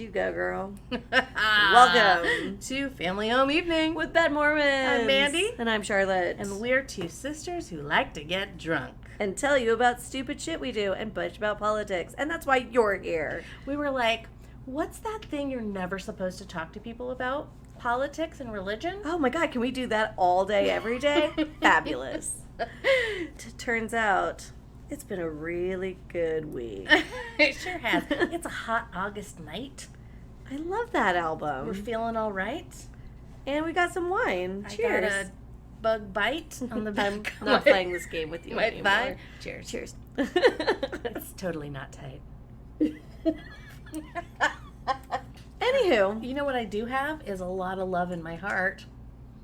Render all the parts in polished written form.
it, you go, girl. Welcome to Family Home Evening with Bad Mormons. I'm Mandy. And I'm Charlotte. And we're two sisters who like to get drunk. And tell you about stupid shit we do and bitch about politics. And that's why you're here. We were like, what's that thing you're never supposed to talk to people about? Politics and religion? Oh my God, can we do that all day, every day? Fabulous. Turns out, it's been a really good week. It sure has. It's a hot August night. I love that album. We're feeling all right. And we got some wine. Cheers. I got a bug bite on the back. I'm not playing this game with you anymore. Thigh. Cheers. Cheers. It's totally not tight. Anywho. You know what I do have is a lot of love in my heart.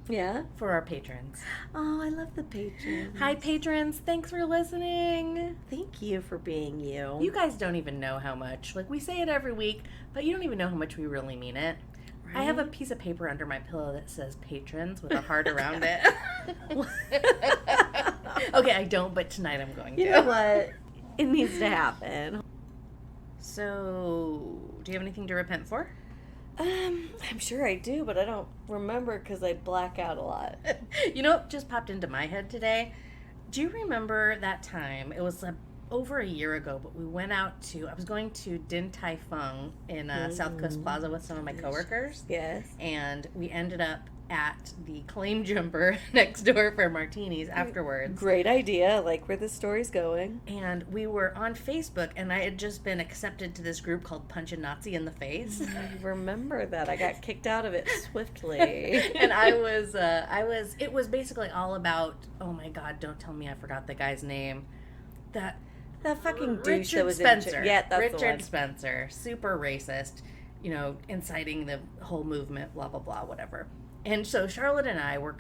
Yeah? For our patrons. Oh, I love the patrons. Hi, patrons. Thanks for listening. Thank you for being you. You guys don't even know how much. Like, we say it every week, but you don't even know how much we really mean it. Right? I have a piece of paper under my pillow that says patrons with a heart around it. Okay, I don't, but tonight I'm going to. You know what? It needs to happen. So, do you have anything to repent for? I'm sure I do, but I don't remember because I black out a lot. You know what just popped into my head today? Do you remember that time? It was over a year ago, but we went out to, I was going to Din Tai Fung in South Coast Plaza with some of my coworkers. Yes. And we ended up at the Claim Jumper next door for martinis afterwards. Great idea. I like where the story's going. And we were on Facebook, and I had just been accepted to this group called Punch a Nazi in the Face. I remember that. I got kicked out of it swiftly. And it was basically all about, oh my God, don't tell me I forgot the guy's name. That fucking douche Richard that was Spencer. Yeah, that's Richard the one. Spencer. Super racist, inciting the whole movement, blah, blah, blah, whatever. And so Charlotte and I were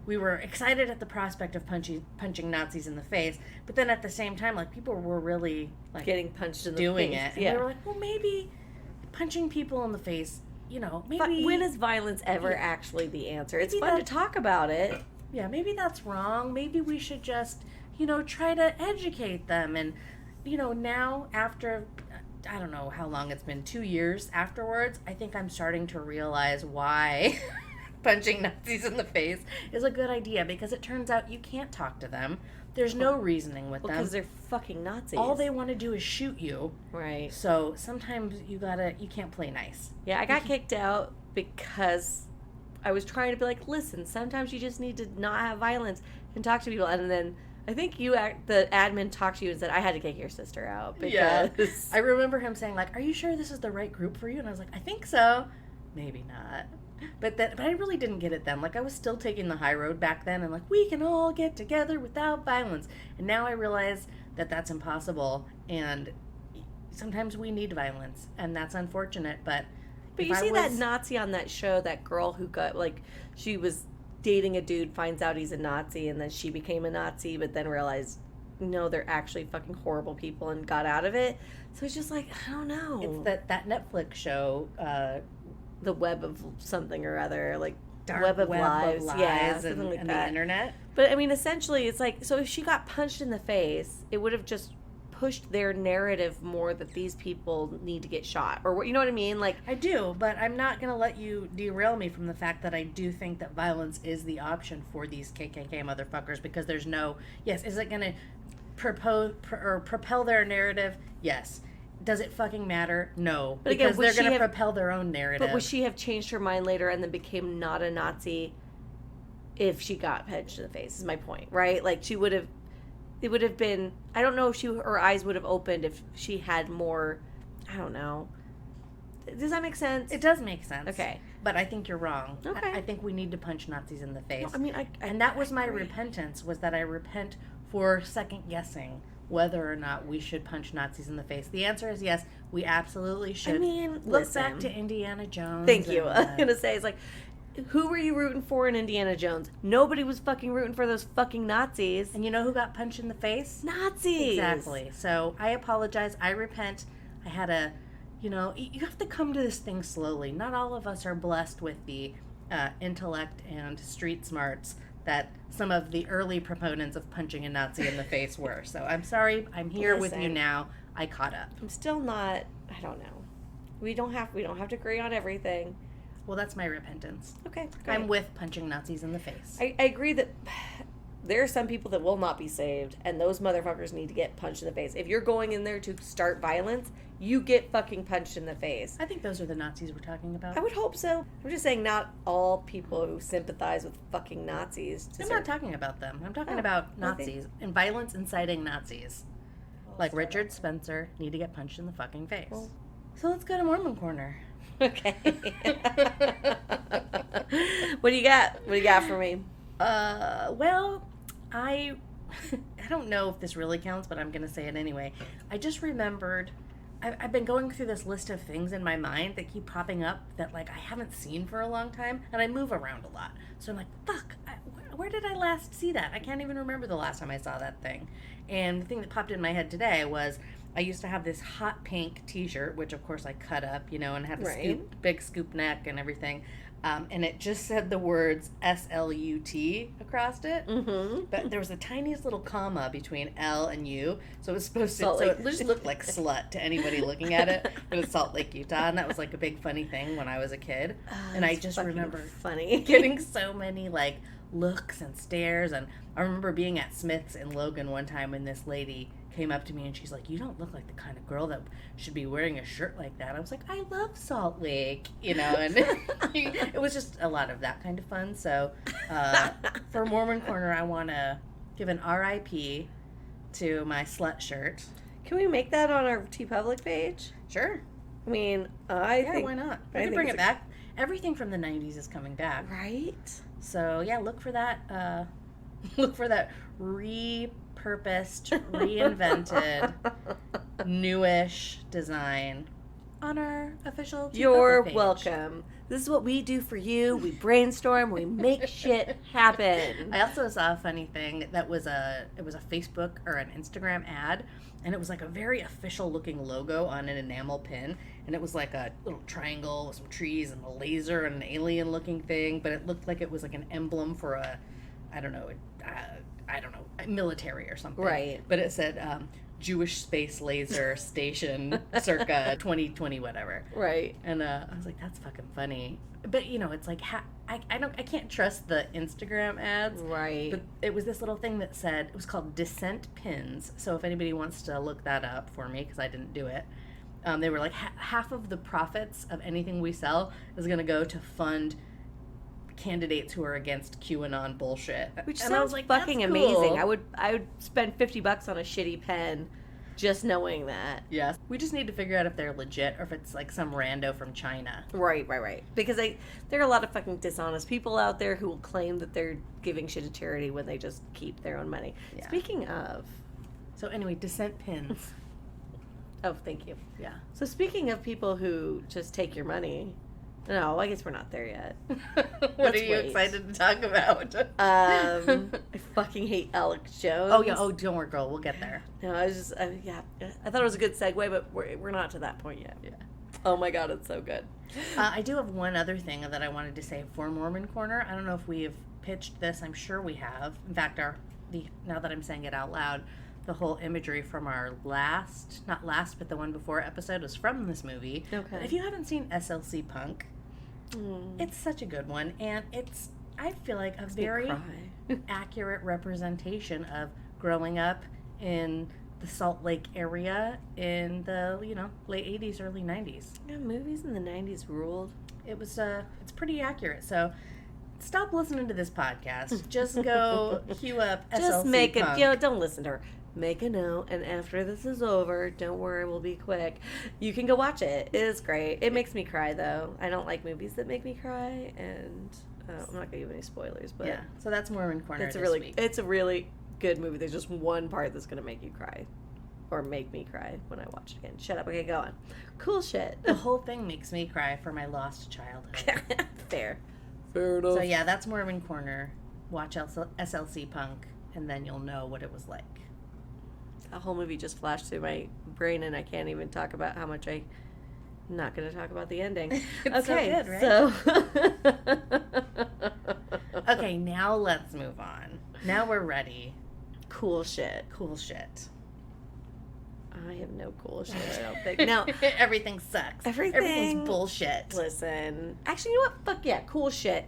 we were excited at the prospect of punching Nazis in the face, but then at the same time, like, people were really, like, getting punched in the doing face. it. And we were like, well, maybe punching people in the face, maybe. But when is violence ever actually the answer? It's fun to talk about it. Yeah, maybe that's wrong. Maybe we should just, try to educate them. And, now after, I don't know how long it's been, 2 years afterwards, I think I'm starting to realize why punching Nazis in the face is a good idea, because it turns out you can't talk to them. There's no reasoning with them. Because they're fucking Nazis. All they want to do is shoot you. Right. So sometimes you can't play nice. Yeah, I got kicked out because I was trying to be like, listen, sometimes you just need to not have violence and talk to people. And then I think the admin talked to you and said, I had to kick your sister out. Because yeah. I remember him saying, like, are you sure this is the right group for you? And I was like, I think so. Maybe not. But I really didn't get it then. Like, I was still taking the high road back then, and like, we can all get together without violence. And now I realize that that's impossible, and sometimes we need violence, and that's unfortunate. But you see that Nazi on that show, that girl who got, like, she was dating a dude, finds out he's a Nazi, and then she became a Nazi, but then realized, no, they're actually fucking horrible people, and got out of it. So it's just like, I don't know. It's that Netflix show, The Web of something or other, like Dark Web of Lies. Yeah, something like and that. The internet. But I mean, essentially, it's like, so if she got punched in the face, it would have just pushed their narrative more that these people need to get shot, or you know what I mean? Like, I do, but I'm not going to let you derail me from the fact that I do think that violence is the option for these KKK motherfuckers, because there's no. Yes, is it going to propel their narrative? Yes. Does it fucking matter? No. But again, because they're going to propel their own narrative. But would she have changed her mind later and then became not a Nazi if she got punched in the face, is my point, right? Like, it would have been, I don't know if her eyes would have opened if she had more, I don't know. Does that make sense? It does make sense. Okay. But I think you're wrong. Okay. I think we need to punch Nazis in the face. No, I mean, and that was my repentance, was that I repent for second guessing whether or not we should punch Nazis in the face. The answer is yes, we absolutely should. I mean, look back to Indiana Jones. Thank you. I was going to say, it's like, who were you rooting for in Indiana Jones? Nobody was fucking rooting for those fucking Nazis. And you know who got punched in the face? Nazis. Exactly. So I apologize. I repent. I had you have to come to this thing slowly. Not all of us are blessed with the intellect and street smarts that some of the early proponents of punching a Nazi in the face were. So I'm sorry. I'm here with you now. I caught up. I'm still not, I don't know. We don't have to agree on everything. Well, that's my repentance. Okay. Great. I'm with punching Nazis in the face. I agree that there are some people that will not be saved, and those motherfuckers need to get punched in the face. If you're going in there to start violence, you get fucking punched in the face. I think those are the Nazis we're talking about. I would hope so. I'm just saying not all people who sympathize with fucking Nazis. I'm not talking about them. I'm talking about Nazis and violence inciting Nazis. Like Richard Spencer need to get punched in the fucking face. Well, so let's go to Mormon Corner. Okay. What do you got? What do you got for me? Well, I don't know if this really counts, but I'm going to say it anyway. I just remembered, I've been going through this list of things in my mind that keep popping up that, like, I haven't seen for a long time, and I move around a lot. So I'm like, fuck, where did I last see that? I can't even remember the last time I saw that thing. And the thing that popped in my head today was I used to have this hot pink t-shirt, which of course I cut up, and had a big scoop neck and everything. And it just said the words S-L-U-T across it. Mm-hmm. But there was the tiniest little comma between L and U. So it was supposed to, so it just looked like slut to anybody looking at it. But it's Salt Lake, Utah. And that was like a big funny thing when I was a kid. And I just remember getting so many like looks and stares. And I remember being at Smith's in Logan one time when this lady came up to me and she's like, you don't look like the kind of girl that should be wearing a shirt like that. I was like, I love Salt Lake, and it was just a lot of that kind of fun. So for Mormon Corner, I want to give an RIP to my slut shirt. Can we make that on our TeePublic page? Sure. I mean, I think... why not? I can bring it back. Everything from the 90s is coming back. Right? So, yeah, look for that. Look for that repurposed, reinvented, newish design on our official You're page. welcome. This is what we do for you. We brainstorm. We make shit happen. I also saw a funny thing that was it was a Facebook or an Instagram ad, and it was like a very official looking logo on an enamel pin, and it was like a little triangle with some trees and a laser and an alien looking thing, but it looked like it was like an emblem for a military or something. Right. But it said Jewish Space Laser Station circa 2020 whatever. Right. And I was like, that's fucking funny. But it's like I can't trust the Instagram ads. Right. But it was this little thing that said, it was called Dissent Pins. So if anybody wants to look that up for me, because I didn't do it, they were like half of the profits of anything we sell is going to go to fund candidates who are against QAnon bullshit. Which and sounds I was like, fucking that's amazing. cool. I would spend $50 on a shitty pen just knowing that. Yes. We just need to figure out if they're legit or if it's like some rando from China. Right. Because there are a lot of fucking dishonest people out there who will claim that they're giving shit to charity when they just keep their own money. Yeah. Speaking of... So anyway, Dissent Pins. Oh, thank you. Yeah. So speaking of people who just take your money... No, I guess we're not there yet. What are you excited to talk about? I fucking hate Alex Jones. Oh, yeah. Oh, don't worry, girl. We'll get there. No, I thought it was a good segue, but we're not to that point yet. Yeah. Oh, my God. It's so good. I do have one other thing that I wanted to say for Mormon Corner. I don't know if we have pitched this. I'm sure we have. In fact, now that I'm saying it out loud, the whole imagery from our not last, but the one before episode was from this movie. Okay. If you haven't seen SLC Punk, it's such a good one, and it's, I feel like, a very accurate representation of growing up in the Salt Lake area in the, late 80s, early 90s. Yeah, movies in the 90s ruled. It's pretty accurate, so stop listening to this podcast. Just go queue up SLC Just make Punk. it, don't listen to her. Make a note, and after this is over, don't worry, we'll be quick. You can go watch it. It is great. It makes me cry, though. I don't like movies that make me cry, and I'm not going to give any spoilers, but... Yeah, so that's Mormon Corner It's a really good movie. There's just one part that's going to make you cry. Or make me cry when I watch it again. Shut up. Okay, go on. Cool shit. The whole thing makes me cry for my lost childhood. Fair enough. So yeah, that's Mormon Corner. Watch SLC Punk, and then you'll know what it was like. A whole movie just flashed through my brain, and I can't even talk about how much I'm not going to talk about the ending. It's okay, so good, right? Okay, now let's move on. Now we're ready. Cool shit. I have no cool shit, I don't think. No. Everything sucks. Everything's bullshit. Listen. Actually, you know what? Fuck yeah, cool shit.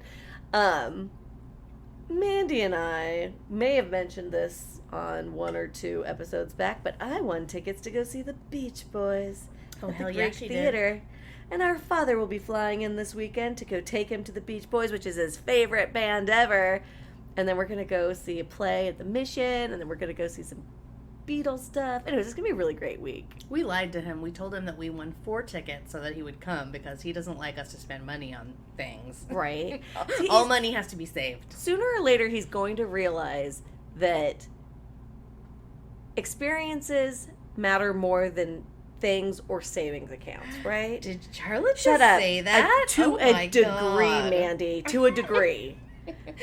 Mandy and I may have mentioned this on 1 or 2 episodes back, but I won tickets to go see the Beach Boys Oh, at hell the yeah, Greek she Theater. did. And our father will be flying in this weekend to go take him to the Beach Boys, which is his favorite band ever. And then we're going to go see a play at the Mission, and then we're going to go see some Beatles stuff. Anyways, it's going to be a really great week. We lied to him. We told him that we won 4 tickets so that he would come because he doesn't like us to spend money on things. Right. All money has to be saved. Sooner or later, he's going to realize that experiences matter more than things or savings accounts, right? Did Charlotte Shut just up. say that? To a degree, Mandy. To a degree.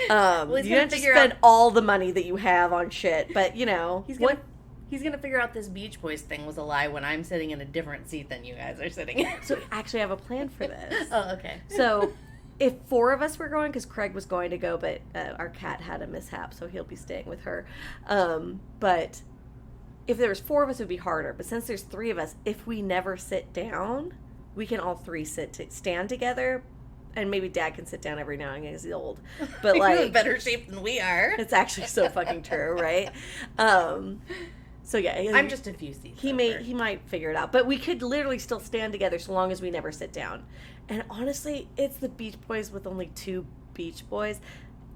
Well, You have to spend all the money that you have on shit, but, you know. He's gonna figure out this Beach Boys thing was a lie when I'm sitting in a different seat than you guys are sitting in. So, actually, I have a plan for this. Oh, okay. So, if 4 of us were going, because Craig was going to go, but our cat had a mishap, so he'll be staying with her. But if there was 4 of us, it would be harder. But since there's 3 of us, if we never sit down, we can all 3 stand together. And maybe Dad can sit down every now and again because he's old. But, like... You're in better shape than we are. It's actually so fucking true, right? So, yeah. I'm just a few seats He might figure it out. But we could literally still stand together so long as we never sit down. And honestly, it's the Beach Boys with only 2 Beach Boys.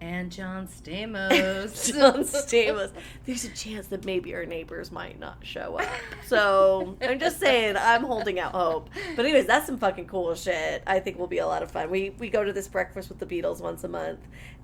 And John Stamos. John Stamos. There's a chance that maybe our neighbors might not show up. So, I'm just saying, I'm holding out hope. But anyways, that's some fucking cool shit. I think will be a lot of fun. We go to this breakfast with the Beatles once a month.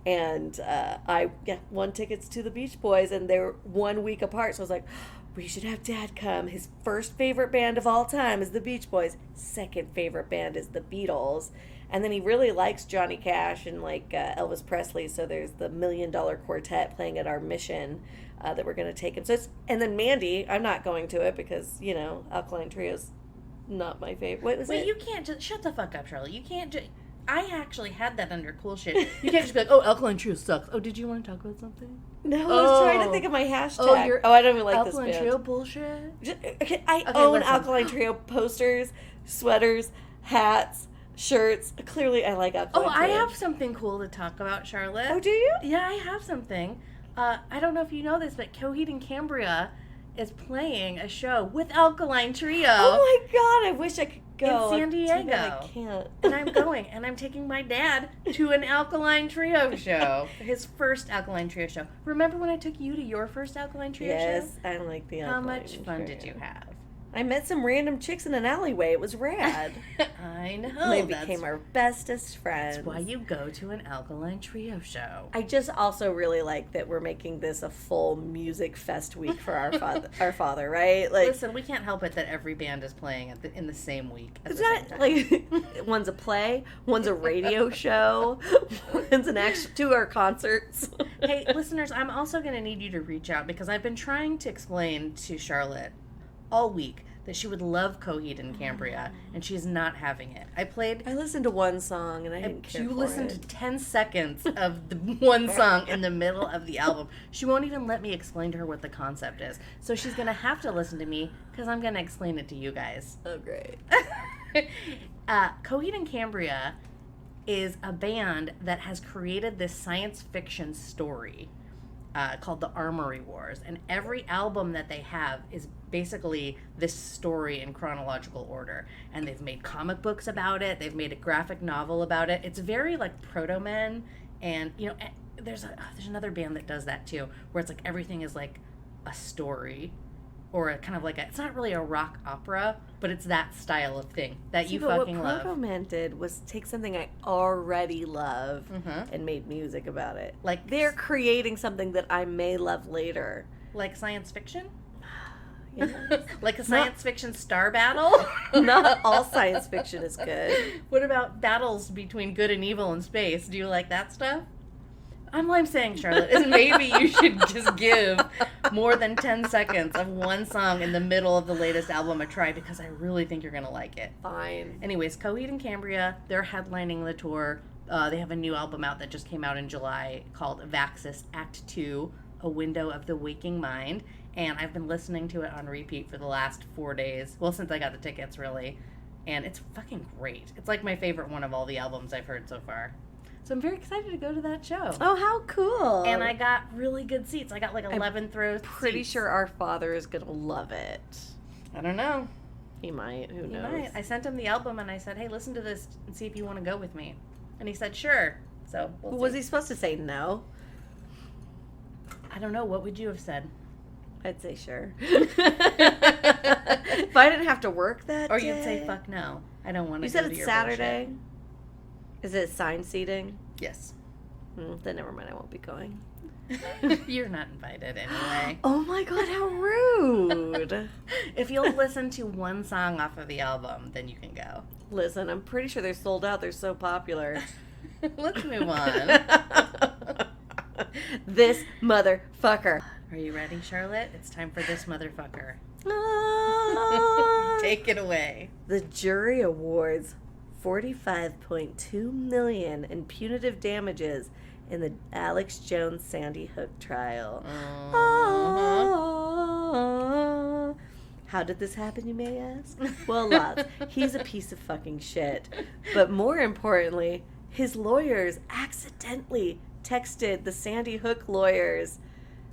And I won tickets to the Beach Boys. And they're 1 week apart. So I was like, we should have Dad come. His first favorite band of all time is the Beach Boys. Second favorite band is the Beatles. And then he really likes Johnny Cash and like Elvis Presley. So there's the $1 Million Quartet playing at our Mission that we're going to take him. So and then Mandy, I'm not going to it because, you know, Alkaline Trio's not my favorite. Wait, you can't just shut the fuck up, Charlotte. You can't just. I actually had that under cool shit. You can't just be like, oh, Alkaline Trio sucks. Oh, did you want to talk about something? No, I was trying to think of my hashtag. I don't even like this band. Alkaline Trio bullshit? I own Alkaline Trio posters, sweaters, hats, shirts. Clearly, I like Alkaline Trio. I have something cool to talk about, Charlotte. Oh, do you? Yeah, I have something. I don't know if you know this, but Coheed and Cambria is playing a show with Alkaline Trio. Oh my god, I wish I could go. In San Diego. I can't. And I'm going, and I'm taking my dad to an Alkaline Trio show. His first Alkaline Trio show. Remember when I took you to your first Alkaline Trio show? Yes, I like the Alkaline How much fun Trio. did you have? I met some random chicks in an alleyway. It was rad. I know. They became our bestest friends. That's why you go to an Alkaline Trio show. I just also really like that we're making this a full music fest week for our father, right? Like, listen, we can't help it that every band is playing in the same week. It's not like one's a play, one's a radio show, one's an actual 2 are concerts. Hey, listeners, I'm also going to need you to reach out because I've been trying to explain to Charlotte all week that she would love Coheed and Cambria, and she's not having it. I listened to one song, and I didn't care for it. You listened to 10 seconds of the one song in the middle of the album. She won't even let me explain to her what the concept is. So she's going to have to listen to me, because I'm going to explain it to you guys. Oh, great. Coheed and Cambria is a band that has created this science fiction story called The Armory Wars. And every album that they have is basically this story in chronological order. And they've made comic books about it. They've made a graphic novel about it. It's very like Proto-Men. And, you know, there's another band that does that too, where it's like everything is like a story. Or a kind of like it's not really a rock opera, but it's that style of thing that you fucking love. What Proto-Men did was take something I already love and made music about it. Like they're creating something that I may love later. Like science fiction? Yeah. Like a science fiction star battle? Not all science fiction is good. What about battles between good and evil in space? Do you like that stuff? All I'm saying, Charlotte, is maybe you should just give more than 10 seconds of one song in the middle of the latest album a try, because I really think you're going to like it. Fine. Anyways, Coheed and Cambria, they're headlining the tour. They have a new album out that just came out in July called Vaxis Act 2, A Window of the Waking Mind. and I've been listening to it on repeat for the last 4 days. Well, since I got the tickets, really. And it's fucking great. It's like my favorite one of all the albums I've heard so far. So I'm very excited to go to that show. Oh, how cool. And I got really good seats. I got like 11th row seats. Pretty sure our father is going to love it. I don't know. He might. Who knows? He might. I sent him the album and I said, hey, listen to this and see if you want to go with me. And he said, sure. So we'll see. Was he supposed to say no? I don't know. What would you have said? I'd say sure. If I didn't have to work that or day. you'd say, fuck no. I don't want to You go said to it's your Saturday? bullshit. Is it assigned seating? Yes. Then never mind. I won't be going. You're not invited anyway. Oh my god, how rude. If you'll listen to one song off of the album, then you can go. Listen, I'm pretty sure they're sold out. They're so popular. Let's move on. This motherfucker. Are you ready, Charlotte? It's time for this motherfucker. Ah. Take it away. The jury awards $45.2 million in punitive damages in the Alex Jones Sandy Hook trial. Ah. How did this happen, you may ask? Well, lots. He's a piece of fucking shit. But more importantly, his lawyers accidentally texted the Sandy Hook lawyers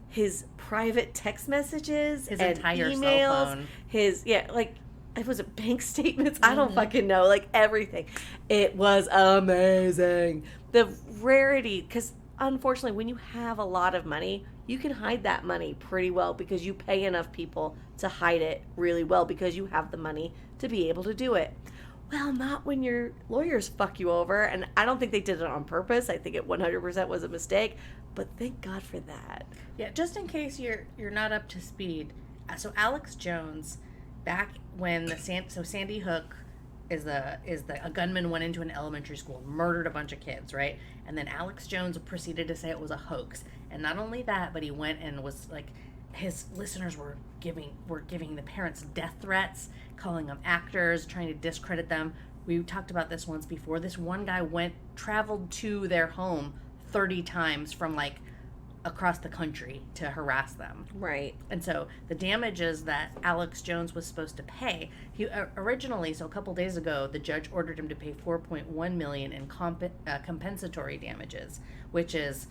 his private text messages, his and entire emails, cell phone. It was bank statements. I don't fucking know, like everything. It was amazing. The rarity, because unfortunately, when you have a lot of money, you can hide that money pretty well because you pay enough people to hide it really well because you have the money to be able to do it. Well, not when your lawyers fuck you over, and I don't think they did it on purpose. I think it 100% was a mistake, but thank God for that. Yeah, just in case you're not up to speed. So Alex Jones, back when Sandy Hook a gunman went into an elementary school, murdered a bunch of kids, right? And then Alex Jones proceeded to say it was a hoax. And not only that, but he went and was like, his listeners were giving the parents death threats, calling them actors, trying to discredit them. We talked about this once before. This one guy traveled to their home 30 times from like across the country to harass them. Right. And so the damages that Alex Jones was supposed to pay, he originally, so a couple days ago, the judge ordered him to pay $4.1 million in compensatory damages, which is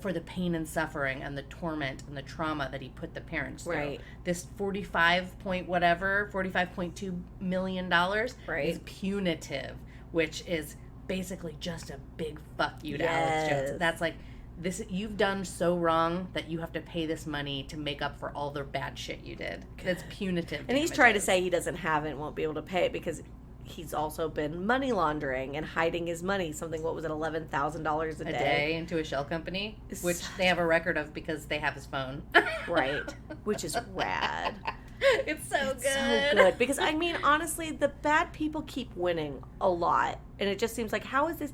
for the pain and suffering and the torment and the trauma that he put the parents through. Right. This $45.2 million is punitive, which is basically just a big fuck you to Alex Jones. That's like, this, you've done so wrong that you have to pay this money to make up for all the bad shit you did. It's punitive. And he's trying to say he doesn't have it and won't be able to pay it because he's also been money laundering and hiding his money. What was it, $11,000 a day into a shell company, which they have a record of because they have his phone. Right. Which is rad. It's so good. So good. Because, I mean, honestly, the bad people keep winning a lot. And it just seems like, how is this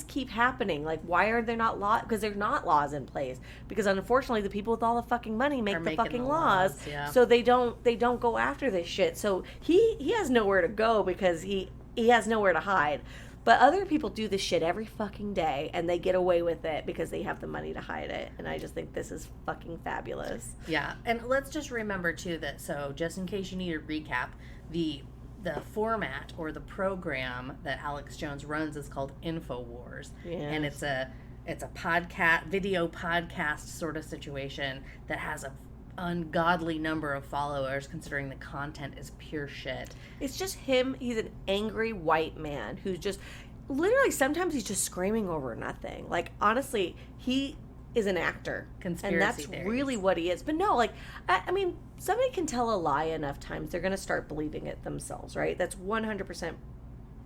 keep happening? Like, why are there not laws? Because there's not laws in place. Because, unfortunately, the people with all the fucking money make the fucking laws. Yeah. So they don't go after this shit. So he has nowhere to go because he has nowhere to hide. But other people do this shit every fucking day, and they get away with it because they have the money to hide it. And I just think this is fucking fabulous. Yeah, and let's just remember, too, that, so just in case you need a recap, the format or the program that Alex Jones runs is called InfoWars. Yes. And it's a video podcast sort of situation that has a ungodly number of followers considering the content is pure shit. It's just him. He's an angry white man who's just literally sometimes he's just screaming over nothing. Like, honestly, he is an actor. Conspiracy and that's theories. Really what he is. But no, like, I mean, somebody can tell a lie enough times, they're going to start believing it themselves, right? That's 100%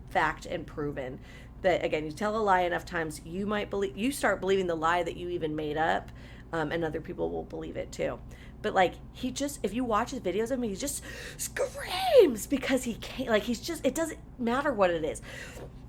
fact and proven. That, again, you tell a lie enough times, you start believing the lie that you even made up, and other people will believe it too. But, like, if you watch his videos of him, he just screams because he can't, like, it doesn't matter what it is.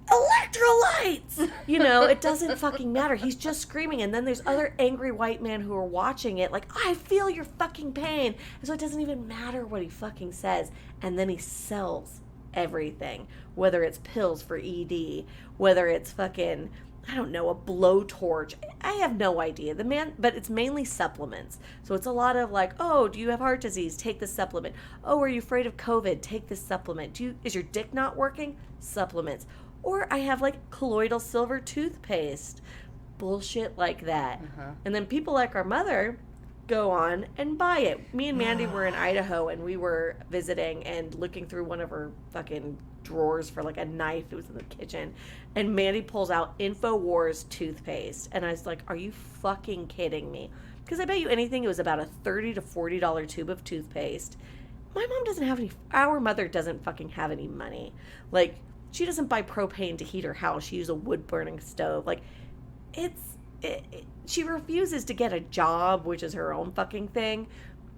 Electrolytes! It doesn't fucking matter. He's just screaming. And then there's other angry white men who are watching it like, I feel your fucking pain. And so it doesn't even matter what he fucking says. And then he sells everything. Whether it's pills for ED, whether it's fucking I don't know, a blowtorch. I have no idea. But it's mainly supplements. So it's a lot of like, oh, do you have heart disease? Take this supplement. Oh, are you afraid of COVID? Take this supplement. Is your dick not working? Supplements. Or I have like colloidal silver toothpaste. Bullshit like that. And then people like our mother go on and buy it. Me and Mandy were in Idaho and we were visiting and looking through one of her fucking drawers for like a knife. It was in the kitchen. And Mandy pulls out InfoWars toothpaste. And I was like, are you fucking kidding me? Because I bet you anything it was about a $30 to $40 tube of toothpaste. My mom doesn't have any, our mother doesn't fucking have any money. Like, she doesn't buy propane to heat her house. She uses a wood burning stove. Like, she refuses to get a job, which is her own fucking thing.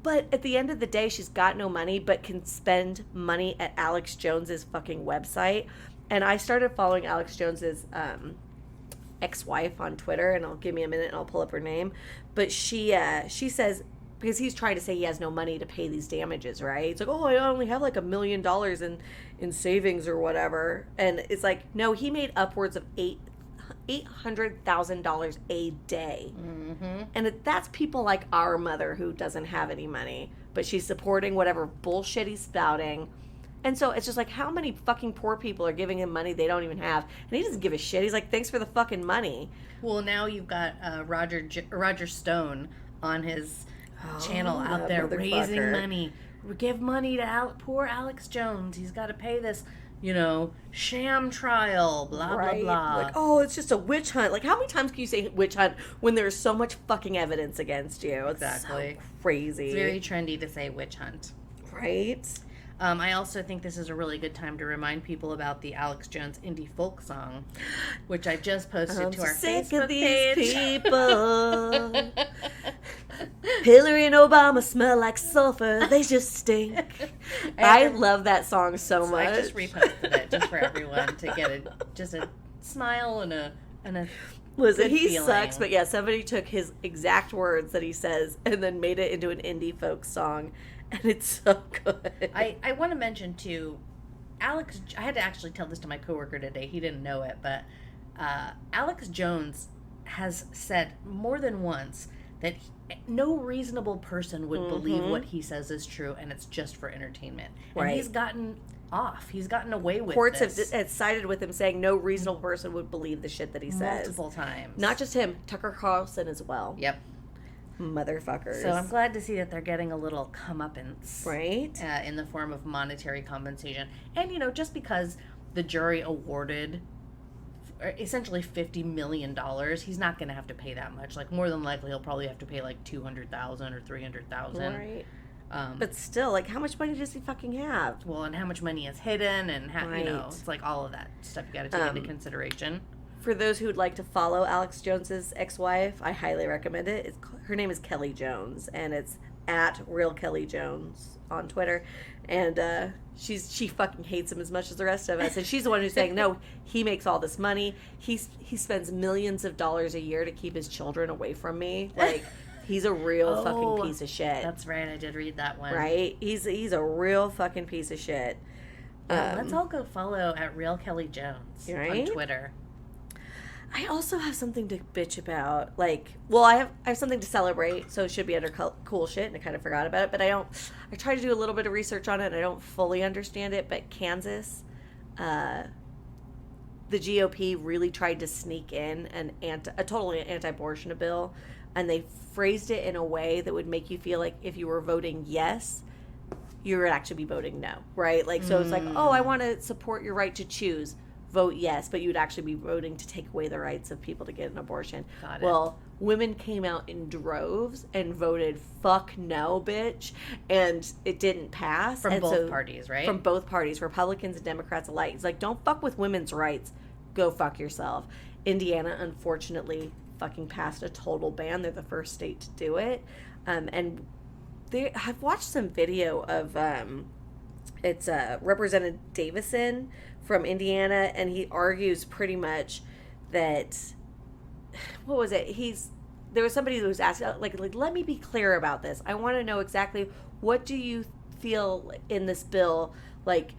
But at the end of the day, she's got no money, but can spend money at Alex Jones's fucking website. And I started following Alex Jones's ex-wife on Twitter, and I'll give me a minute and I'll pull up her name. But she says, because he's trying to say he has no money to pay these damages, right? It's like, oh, I only have like $1 million in savings or whatever. And it's like, no, he made upwards of $800,000 a day. And that's people like our mother who doesn't have any money, but she's supporting whatever bullshit he's spouting. And so it's just like, how many fucking poor people are giving him money they don't even have? And he doesn't give a shit. He's like, thanks for the fucking money. Well, now you've got Roger Stone on his channel out there raising money. Give money to poor Alex Jones. He's got to pay this, sham trial, blah, blah, blah. Like, oh, it's just a witch hunt. Like, how many times can you say witch hunt when there's so much fucking evidence against you? It's exactly. So crazy. It's very trendy to say witch hunt. Right? I also think this is a really good time to remind people about the Alex Jones indie folk song, which I just posted to our Facebook page. People. Hillary and Obama smell like sulfur. They just stink. I love that song so much. I just reposted it just for everyone to get a smile and a Listen, he feeling. sucks, but yeah, somebody took his exact words that he says and then made it into an indie folk song. And it's so good. I want to mention, too, Alex... I had to actually tell this to my coworker today. He didn't know it, but Alex Jones has said more than once that no reasonable person would believe what he says is true, and it's just for entertainment. Right. And he's gotten off. He's gotten away with Courts this. have sided with him, saying no reasonable person would believe the shit that he says. Multiple times. Not just him. Tucker Carlson as well. Yep. Motherfuckers. So I'm glad to see that they're getting a little comeuppance. Right. In the form of monetary compensation. And, just because the jury awarded essentially $50 million, he's not going to have to pay that much. Like, more than likely, he'll probably have to pay like $200,000 or $300,000. Right. But still, like, how much money does he fucking have? Well, and how much money is hidden, and how, it's like all of that stuff you got to take into consideration. For those who would like to follow Alex Jones's ex-wife, I highly recommend it. Her name is Kelly Jones, and it's at Real Kelly Jones on Twitter. And she fucking hates him as much as the rest of us. And she's the one who's saying, no, he makes all this money. He spends millions of dollars a year to keep his children away from me. Like, he's a real fucking piece of shit. That's right. I did read that one. Right? He's a real fucking piece of shit. Let's all go follow at Real Kelly Jones on Twitter. I also have something to bitch about. Like, well, I have something to celebrate, so it should be under cool shit, and I kind of forgot about it. But I try to do a little bit of research on it, and I don't fully understand it. But Kansas, the GOP really tried to sneak in a totally anti-abortion bill, and they phrased it in a way that would make you feel like if you were voting yes, you would actually be voting no, right? Like, so it's like, oh, I want to support your right to choose. Vote yes, but you would actually be voting to take away the rights of people to get an abortion. Got it. Well, women came out in droves and voted fuck no, bitch, and it didn't pass. From both parties, right? From both parties, Republicans and Democrats alike. It's like, don't fuck with women's rights. Go fuck yourself. Indiana, unfortunately, fucking passed a total ban. They're the first state to do it. And I've watched some video of, it's Representative Davison from Indiana, and he argues pretty much that, what was it? There was somebody who was asking, like, let me be clear about this. I want to know exactly, what do you feel in this bill? Like,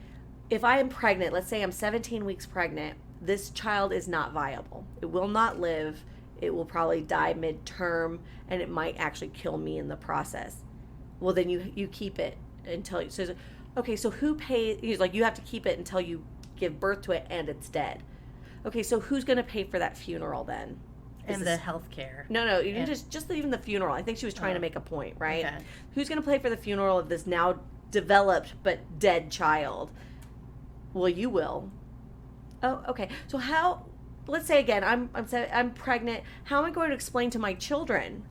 if I am pregnant, let's say I'm 17 weeks pregnant, this child is not viable. It will not live. It will probably die midterm, and it might actually kill me in the process. Well, then you keep it until you. So, okay, so who pays? He's like, you have to keep it until you give birth to it and it's dead. Okay, so who's going to pay for that funeral then? And the health care. No, you just even the funeral. I think she was trying to make a point, right? Okay. Who's going to pay for the funeral of this now developed but dead child? Well, you will. Oh, okay. So how? Let's say again, I'm pregnant. How am I going to explain to my children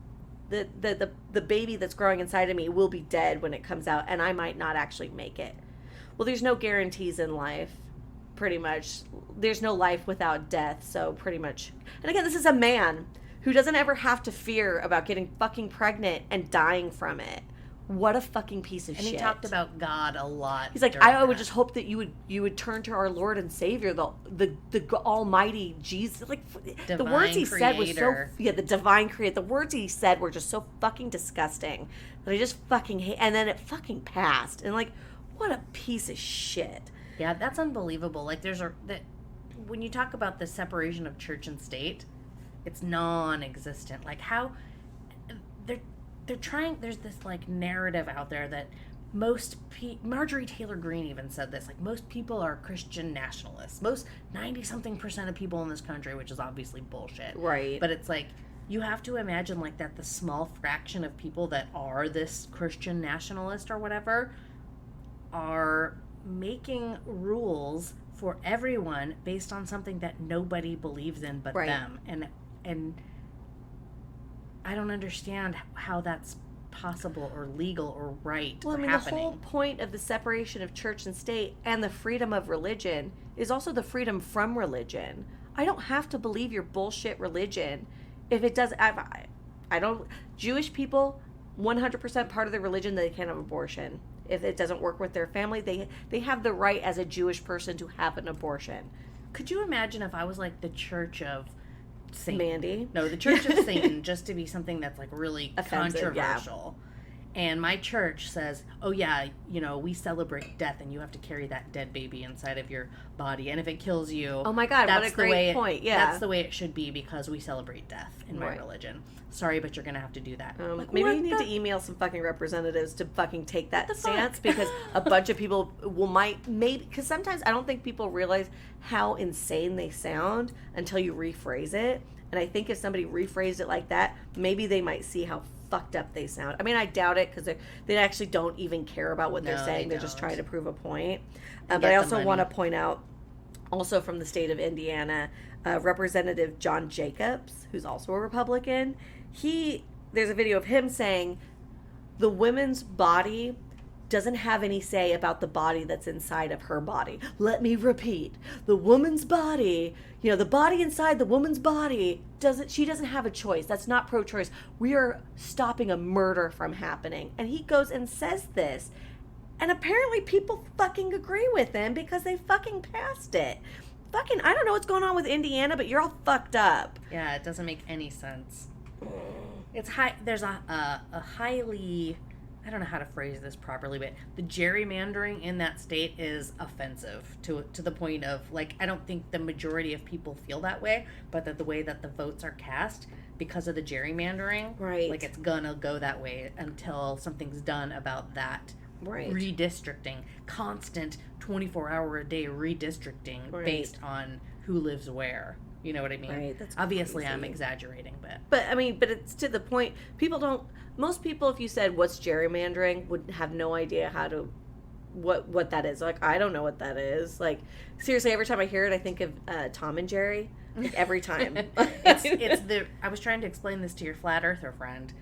that the baby that's growing inside of me will be dead when it comes out, and I might not actually make it? Well, there's no guarantees in life. Pretty much, there's no life without death. So pretty much, and again, this is a man who doesn't ever have to fear about getting fucking pregnant and dying from it. What a fucking piece of shit. And he talked about God a lot. He's like, I would just hope that you would turn to our Lord and Savior, the Almighty Jesus. Like divine the words he creator. said was so the divine creator. The words he said were just so fucking disgusting that I just fucking hate. And then it fucking passed. And like, what a piece of shit. Yeah, that's unbelievable. Like when you talk about the separation of church and state, it's non-existent. Like how they're trying. There's this like narrative out there that Marjorie Taylor Greene even said this. Like most people are Christian nationalists. Most 90-something% of people in this country, which is obviously bullshit. Right. But it's like you have to imagine like that the small fraction of people that are this Christian nationalist or whatever are making rules for everyone based on something that nobody believes in but them, and I don't understand how that's possible or legal or right. Well, I mean, happening. The whole point of the separation of church and state and the freedom of religion is also the freedom from religion. I don't have to believe your bullshit religion if it does. I don't. Jewish people, 100% part of their religion, they can't have abortion. If it doesn't work with their family, they have the right as a Jewish person to have an abortion. Could you imagine if I was like the Church of Satan? Mandy? No, the Church of Satan, just to be something that's like really offensive, controversial. Yeah. And my church says, oh yeah, we celebrate death and you have to carry that dead baby inside of your body. And if it kills you... Oh my God, what a great point, yeah. That's the way it should be because we celebrate death in my religion. Sorry, but you're going to have to do that. Maybe you need to email some fucking representatives to fucking take that stance because a bunch of people because sometimes I don't think people realize how insane they sound until you rephrase it. And I think if somebody rephrased it like that, maybe they might see how fucked up they sound. I mean, I doubt it because they actually don't even care about what they're saying. They're just trying to prove a point. But I also want to point out, also from the state of Indiana, Representative John Jacobs, who's also a Republican, there's a video of him saying the women's body doesn't have any say about the body that's inside of her body. Let me repeat. The woman's body, the body inside the woman's body, she doesn't have a choice. That's not pro-choice. We are stopping a murder from happening. And he goes and says this. And apparently people fucking agree with him because they fucking passed it. Fucking, I don't know what's going on with Indiana, but you're all fucked up. Yeah, it doesn't make any sense. It's there's a highly... I don't know how to phrase this properly, but the gerrymandering in that state is offensive to the point of, like, I don't think the majority of people feel that way, but that the way that the votes are cast because of the gerrymandering, right? Like, it's gonna go that way until something's done about that. Right. Redistricting, constant 24-hour-a-day redistricting based on who lives where. You know what I mean? Right. That's obviously crazy. I'm exaggerating, but but it's to the point. Most people, if you said what's gerrymandering, would have no idea what that is. Like, I don't know what that is. Like, seriously, every time I hear it, I think of Tom and Jerry. Like, every time. I was trying to explain this to your flat earther friend.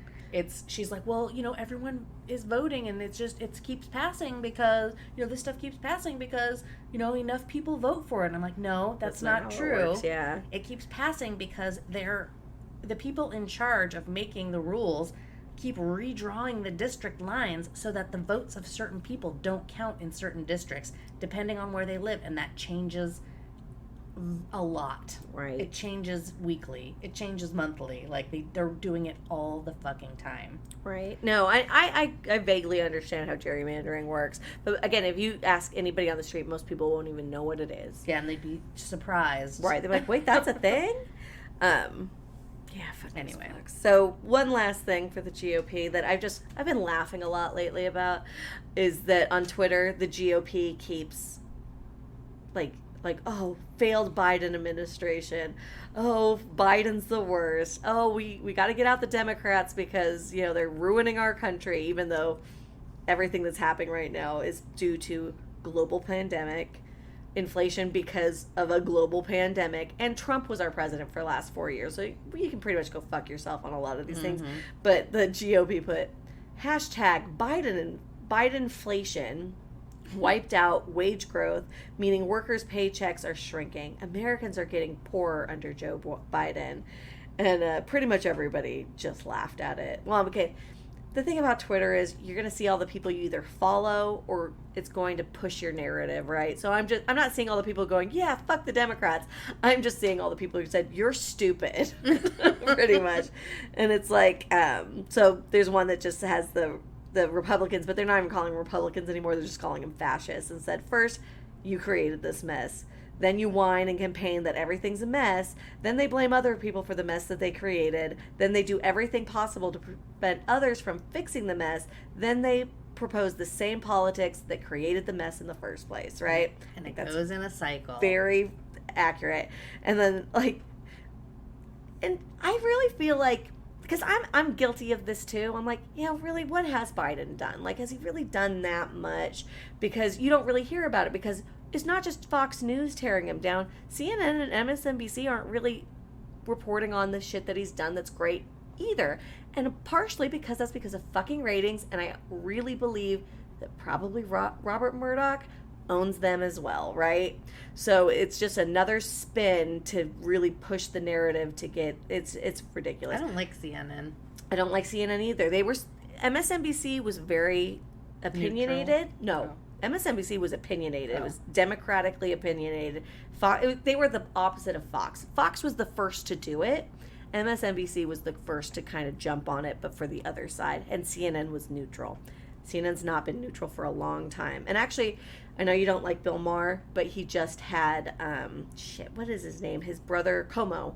She's like, well, everyone is voting and it keeps passing because, this stuff keeps passing because, enough people vote for it. And I'm like, no, that's not true. It works, yeah. It keeps passing because the people in charge of making the rules keep redrawing the district lines so that the votes of certain people don't count in certain districts depending on where they live, and that changes a lot. Right. It changes weekly. It changes monthly. Like, they're doing it all the fucking time. Right. No, I vaguely understand how gerrymandering works. But again, if you ask anybody on the street, most people won't even know what it is. Yeah, and they'd be surprised. Right. They're like, wait, that's a thing? Yeah, fucking Anyway. sucks. So one last thing for the GOP that I've been laughing a lot lately about is that on Twitter, the GOP keeps like, oh, failed Biden administration. Oh, Biden's the worst. Oh, we got to get out the Democrats because, they're ruining our country, even though everything that's happening right now is due to global pandemic, inflation because of a global pandemic, and Trump was our president for the last 4 years. So you can pretty much go fuck yourself on a lot of these things. But the GOP put hashtag Bidenflation wiped out wage growth, meaning workers' paychecks are shrinking. Americans are getting poorer under Joe Biden. And pretty much everybody just laughed at it. Well, okay, the thing about Twitter is you're going to see all the people you either follow or it's going to push your narrative, right? So I'm not seeing all the people going, yeah, fuck the Democrats. I'm just seeing all the people who said, you're stupid, pretty much. And it's like, so there's one that just has the Republicans, but they're not even calling them Republicans anymore. They're just calling them fascists, and said, first, you created this mess. Then you whine and campaign that everything's a mess. Then they blame other people for the mess that they created. Then they do everything possible to prevent others from fixing the mess. Then they propose the same politics that created the mess in the first place, right? And it goes in a cycle. Very accurate. And then, and I really feel like, because I'm guilty of this too. I'm like, really, what has Biden done? Like, has he really done that much? Because you don't really hear about it, because it's not just Fox News tearing him down. CNN and MSNBC aren't really reporting on the shit that he's done that's great either. And partially because that's because of fucking ratings, and I really believe that probably Robert Murdoch owns them as well, right? So it's just another spin to really push the narrative to get it's ridiculous. I don't like CNN. I don't like CNN either. MSNBC was very opinionated. Neutral. No, MSNBC was opinionated. It was democratically opinionated. They were the opposite of Fox. Fox was the first to do it. MSNBC was the first to kind of jump on it, but for the other side. And CNN was neutral. CNN's not been neutral for a long time. And actually, I know you don't like Bill Maher, but he just had, what is his name? His brother, Cuomo.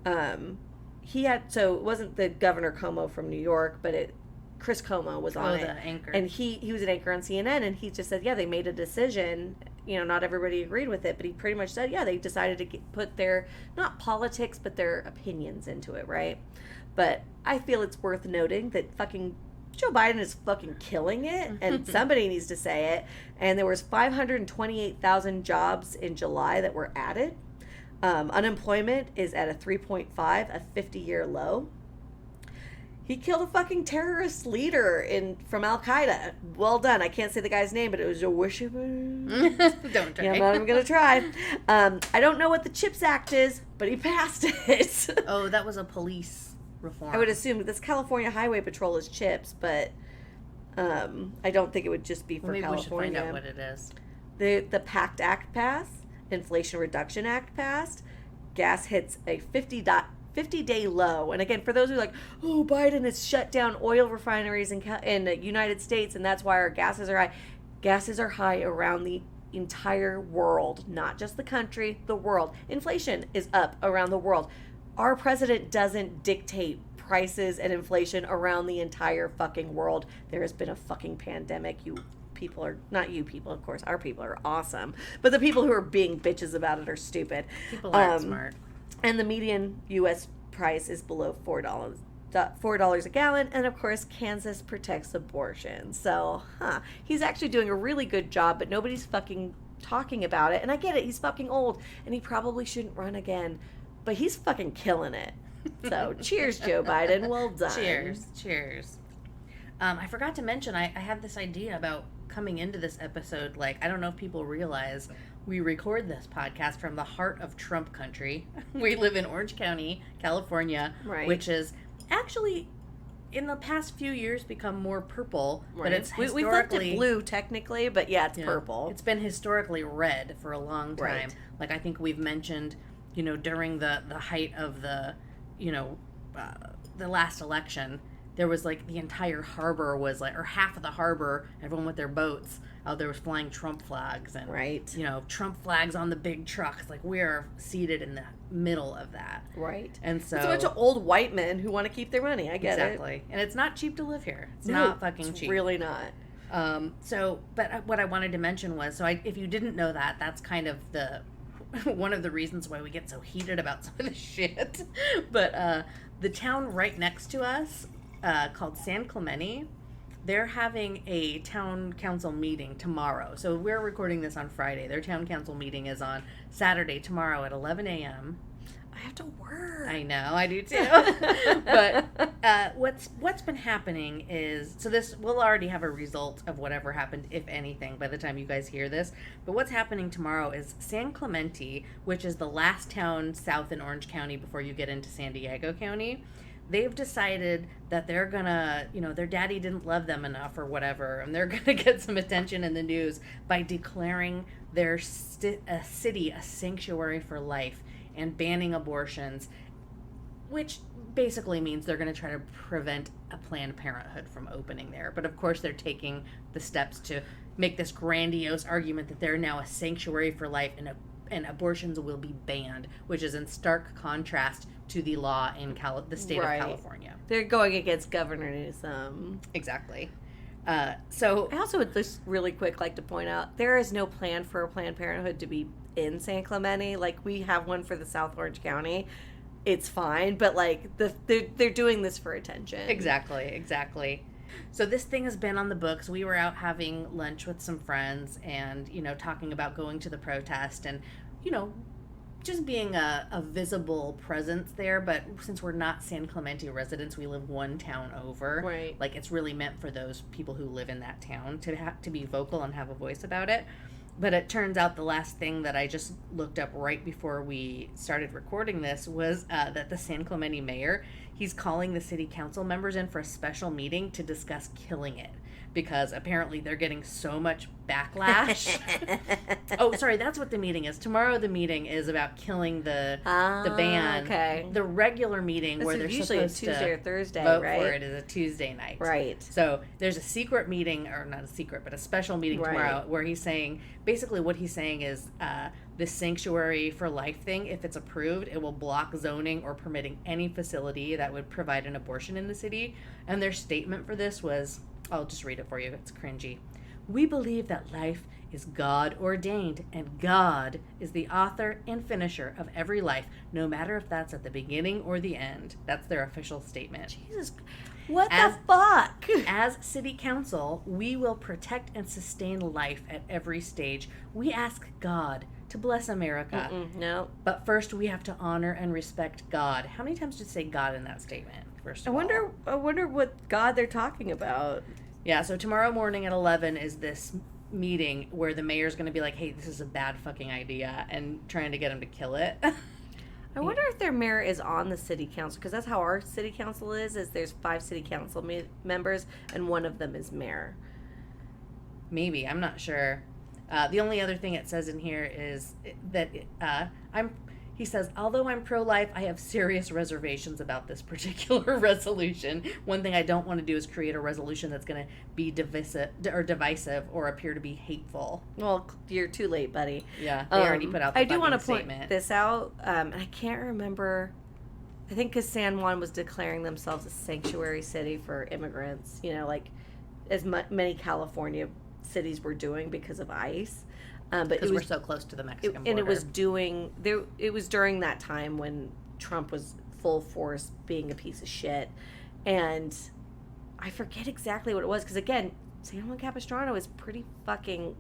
So it wasn't the Governor Cuomo from New York, but Chris Cuomo was on it. The anchor. And he was an anchor on CNN, and he just said, yeah, they made a decision. Not everybody agreed with it, but he pretty much said, yeah, they decided to put their, not politics, but their opinions into it, right? But I feel it's worth noting that fucking Joe Biden is fucking killing it, and somebody needs to say it. And there was 528,000 jobs in July that were added. Unemployment is at a 3.5, a 50-year low. He killed a fucking terrorist leader from Al Qaeda. Well done. I can't say the guy's name, but it was a wish. Don't try. Yeah, I'm not even gonna try. I don't know what the CHIPS Act is, but he passed it. Oh, that was a police reform. I would assume this California Highway Patrol is CHIPS, but I don't think it would just be for maybe California. We should find out what it is. The PACT Act passed. Inflation Reduction Act passed. Gas hits a 50-day low. And again, for those who are like, oh, Biden has shut down oil refineries in the United States, and that's why our gases are high. Gases are high around the entire world, not just the country, the world. Inflation is up around the world. Our president doesn't dictate prices and inflation around the entire fucking world. There has been a fucking pandemic. You people are, not you people, of course, our people are awesome, but the people who are being bitches about it are stupid. People aren't smart. And the median U.S. price is below $4 a gallon, and of course Kansas protects abortion. So he's actually doing a really good job, but nobody's fucking talking about it. And I get it, he's fucking old and he probably shouldn't run again, but he's fucking killing it. So cheers, Joe Biden. Well done. Cheers. I forgot to mention, I had this idea about coming into this episode. Like, I don't know if people realize we record this podcast from the heart of Trump country. We live in Orange County, California, right, which is actually in the past few years become more purple, Right. but it's We've left historically it blue technically, but yeah, it's purple. It's been historically red for a long time. Right. Like I think we've mentioned, during the height of the, the last election, there was like the entire harbor was like, or half of the harbor, everyone with their boats out there was flying Trump flags and Right. Trump flags on the big trucks. Like we're seated in the middle of that. Right. And so it's a bunch of old white men who want to keep their money. I get it. exactly. And it's not cheap to live here. It's No, not fucking it's cheap. really not. But what I wanted to mention was, if you didn't know that, that's kind of one of the reasons why we get so heated about some of this shit. But the town right next to us, called San Clemente, they're having a town council meeting tomorrow. So we're recording this on Friday. Their town council meeting is on Saturday, tomorrow at 11 a.m. I have to work. I know, I do too. But what's been happening is, so this, we'll already have a result of whatever happened, if anything, by the time you guys hear this. But what's happening tomorrow is San Clemente, which is the last town south in Orange County before you get into San Diego County. They've decided that they're gonna, their daddy didn't love them enough or whatever, and they're gonna get some attention in the news by declaring their city a sanctuary for life and banning abortions, which basically means they're going to try to prevent a Planned Parenthood from opening there. But of course, they're taking the steps to make this grandiose argument that they're now a sanctuary for life and abortions will be banned, which is in stark contrast to the law in the state Right. of California. They're going against Governor Newsom. Exactly. So I also would just really quick like to point out there is no plan for a Planned Parenthood to be in San Clemente. Like we have one for the South Orange County. It's fine, but like they're doing this for attention. Exactly. So this thing has been on the books. We were out having lunch with some friends and, talking about going to the protest and, just being a visible presence there. But since we're not San Clemente residents, we live one town over. Right. Like it's really meant for those people who live in that town to be vocal and have a voice about it. But it turns out the last thing that I just looked up right before we started recording this was that the San Clemente mayor, he's calling the city council members in for a special meeting to discuss killing it. Because apparently they're getting so much backlash. Oh, sorry, that's what the meeting is. Tomorrow the meeting is about killing the ban. Okay. The regular meeting where they're usually supposed a Tuesday to or Thursday, vote right? for it is a Tuesday night. Right. So there's a secret meeting, or not a secret, but a special meeting tomorrow where he's saying, basically what he's saying is this sanctuary for life thing, if it's approved, it will block zoning or permitting any facility that would provide an abortion in the city. And their statement for this was, I'll just read it for you. It's cringy. We believe that life is God ordained, and God is the author and finisher of every life, no matter if that's at the beginning or the end. That's their official statement. Jesus, what the fuck? As city council, we will protect and sustain life at every stage. We ask God to bless America. No. But first, we have to honor and respect God. How many times did you say God in that statement? First of all, I wonder what God they're talking about. Yeah, so tomorrow morning at 11 is this meeting where the mayor's going to be like, hey, this is a bad fucking idea, and trying to get him to kill it. I wonder if their mayor is on the city council, because that's how our city council is there's 5 city council members, and one of them is mayor. Maybe, I'm not sure. The only other thing it says in here is that he says, although I'm pro-life, I have serious reservations about this particular resolution. One thing I don't want to do is create a resolution that's going to be divisive or appear to be hateful. Well, you're too late, buddy. Yeah, they already put out the I do want to point statement. this out, and I can't remember. I think because San Juan was declaring themselves a sanctuary city for immigrants, like as many California cities were doing because of ICE. But because we're so close to the Mexican border. And it was during that time when Trump was full force being a piece of shit. And I forget exactly what it was, because again, San Juan Capistrano is pretty fucking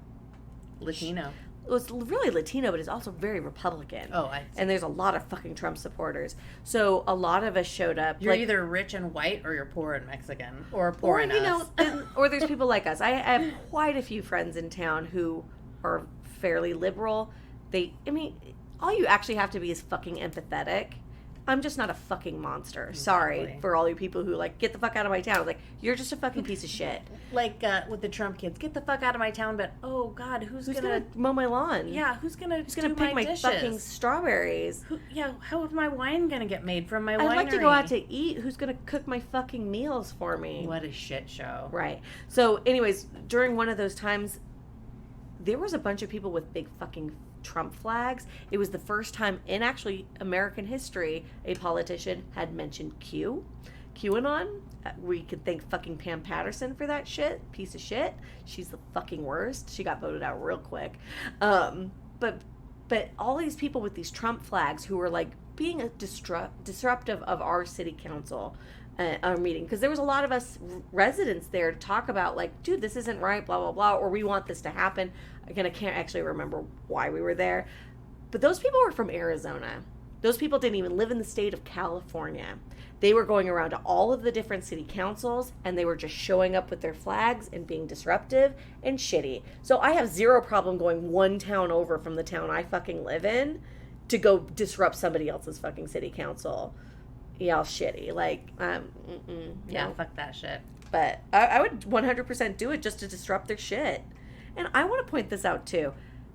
Latino. It was really Latino, but it's also very Republican. Oh, and there's a lot of fucking Trump supporters. So a lot of us showed up. You're either rich and white, or you're poor and Mexican, or poor and us. Or there's people like us. I have quite a few friends in town who are fairly liberal. All you actually have to be is fucking empathetic. I'm just not a fucking monster. Sorry Exactly. for all you people who, like, get the fuck out of my town. Like, you're just a fucking piece of shit. Like with the Trump kids, get the fuck out of my town, but oh God, who's gonna mow my lawn? Yeah, who's gonna pick my dishes? fucking strawberries? How is my wine gonna get made from my winery? I'd like to go out to eat. Who's gonna cook my fucking meals for me? What a shit show. Right. So, anyways, during one of those times, there was a bunch of people with big fucking Trump flags. It was the first time in actually American history a politician had mentioned QAnon. We could thank fucking Pam Patterson for that shit. Piece of shit. She's the fucking worst. She got voted out real quick. But all these people with these Trump flags who were like being a disruptive of our city council our meeting, because there was a lot of us residents there to talk about, like, dude, this isn't right, blah blah blah, or we want this to happen. Again, I can't actually remember why we were there, but those people were from Arizona. Those people didn't even live in the state of California. They were going around to all of the different city councils, and they were just showing up with their flags and being disruptive and shitty. So I have zero problem going one town over from the town I fucking live in to go disrupt somebody else's fucking city council. Y'all shitty. Like, Yeah, no. fuck that shit. But I would 100% do it just to disrupt their shit. And I want to point this out too.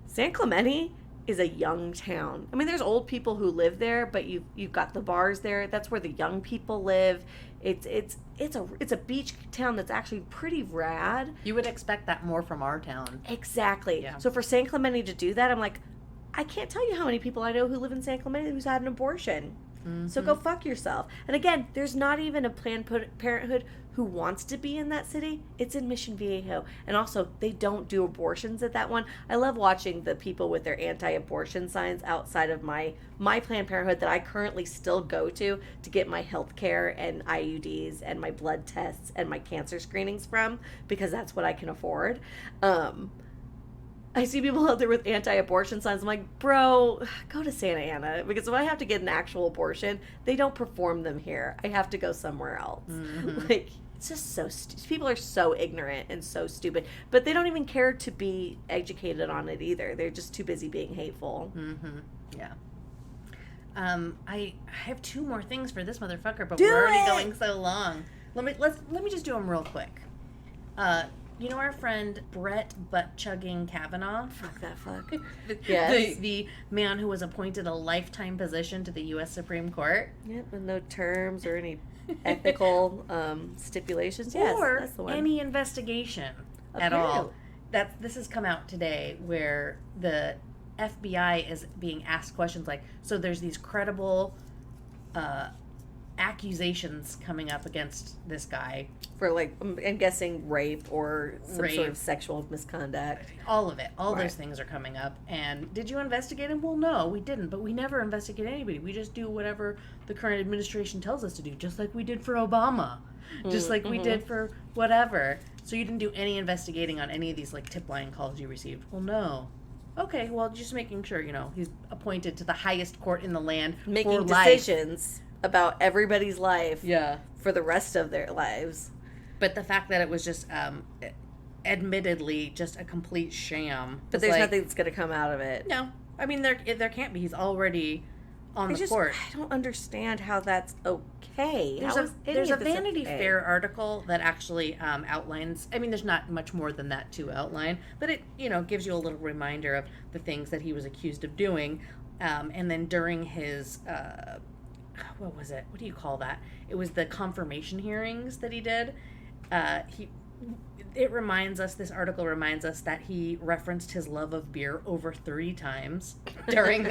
San Clemente is a young town. I mean, there's old people who live there, but you've got the bars there. That's where the young people live. It's a beach town that's actually pretty rad. You would expect that more from our town. Exactly. Yeah. So for San Clemente to do that, I'm like, I can't tell you how many people I know who live in San Clemente who's had an abortion. Mm-hmm. So go fuck yourself. And again, there's not even a Planned Parenthood who wants to be in that city. It's in Mission Viejo. And also, they don't do abortions at that one. I love watching the people with their anti-abortion signs outside of my Planned Parenthood that I currently still go to get my health care and IUDs and my blood tests and my cancer screenings from, because that's what I can afford. I see people out there with anti-abortion signs. I'm like, bro, go to Santa Ana. Because if I have to get an actual abortion, they don't perform them here. I have to go somewhere else. Mm-hmm. Like, it's just so people are so ignorant and so stupid. But they don't even care to be educated on it either. They're just too busy being hateful. Mm-hmm. Yeah. I have two more things for this motherfucker, but Do we're already it! going so long. Let me just do them real quick. You know our friend Brett Butt-Chugging Kavanaugh? Fuck that fuck. the, Yes. the man who was appointed a lifetime position to the U.S. Supreme Court. Yep, with no terms or any ethical stipulations. Yes, Or that's the one. any investigation at all. This has come out today where the FBI is being asked questions like, so there's these credible accusations coming up against this guy. For, like, I'm guessing rape or some sort of sexual misconduct. All of it. All Right. those things are coming up. And did you investigate him? Well, no, we didn't. But we never investigate anybody. We just do whatever the current administration tells us to do, just like we did for Obama. Just like we did for whatever. So you didn't do any investigating on any of these, like, tip line calls you received? Well, no. Okay, well, just making sure, he's appointed to the highest court in the land Making for life. decisions about everybody's life Yeah. for the rest of their lives. But the fact that it was just, admittedly, just a complete sham. But there's nothing that's going to come out of it. No. I mean, there can't be. He's already on the court. I don't understand how that's okay. There's a Vanity Fair article that actually outlines, I mean, there's not much more than that to outline, but it, gives you a little reminder of the things that he was accused of doing. And then during his, what was it? What do you call that? It was the confirmation hearings that he did. This article reminds us that he referenced his love of beer over 30 times during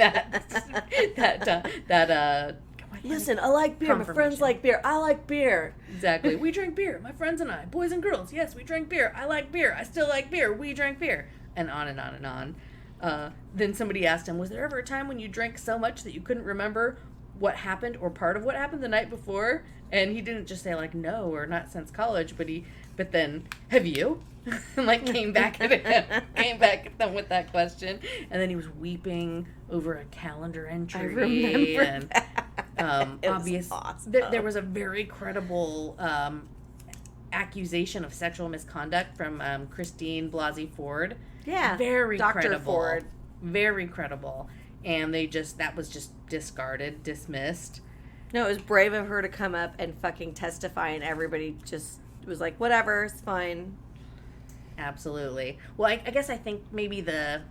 Listen, I like beer. My friends like beer. I like beer. Exactly. We drink beer. My friends and I. Boys and girls. Yes, we drink beer. I like beer. I still like beer. We drank beer. And on and on and on. Then somebody asked him, was there ever a time when you drank so much that you couldn't remember what happened or part of what happened the night before? And he didn't just say, like, no, or not since college, but then, have you? And, like, came back at them with that question. And then he was weeping over a calendar entry. I remember that. Obviously, awesome. there was a very credible accusation of sexual misconduct from Christine Blasey Ford. Yeah, very Dr. credible. Ford. Very credible. And that was just discarded, dismissed. No, it was brave of her to come up and fucking testify, and everybody just was like, whatever, it's fine. Absolutely. Well, I guess I think maybe the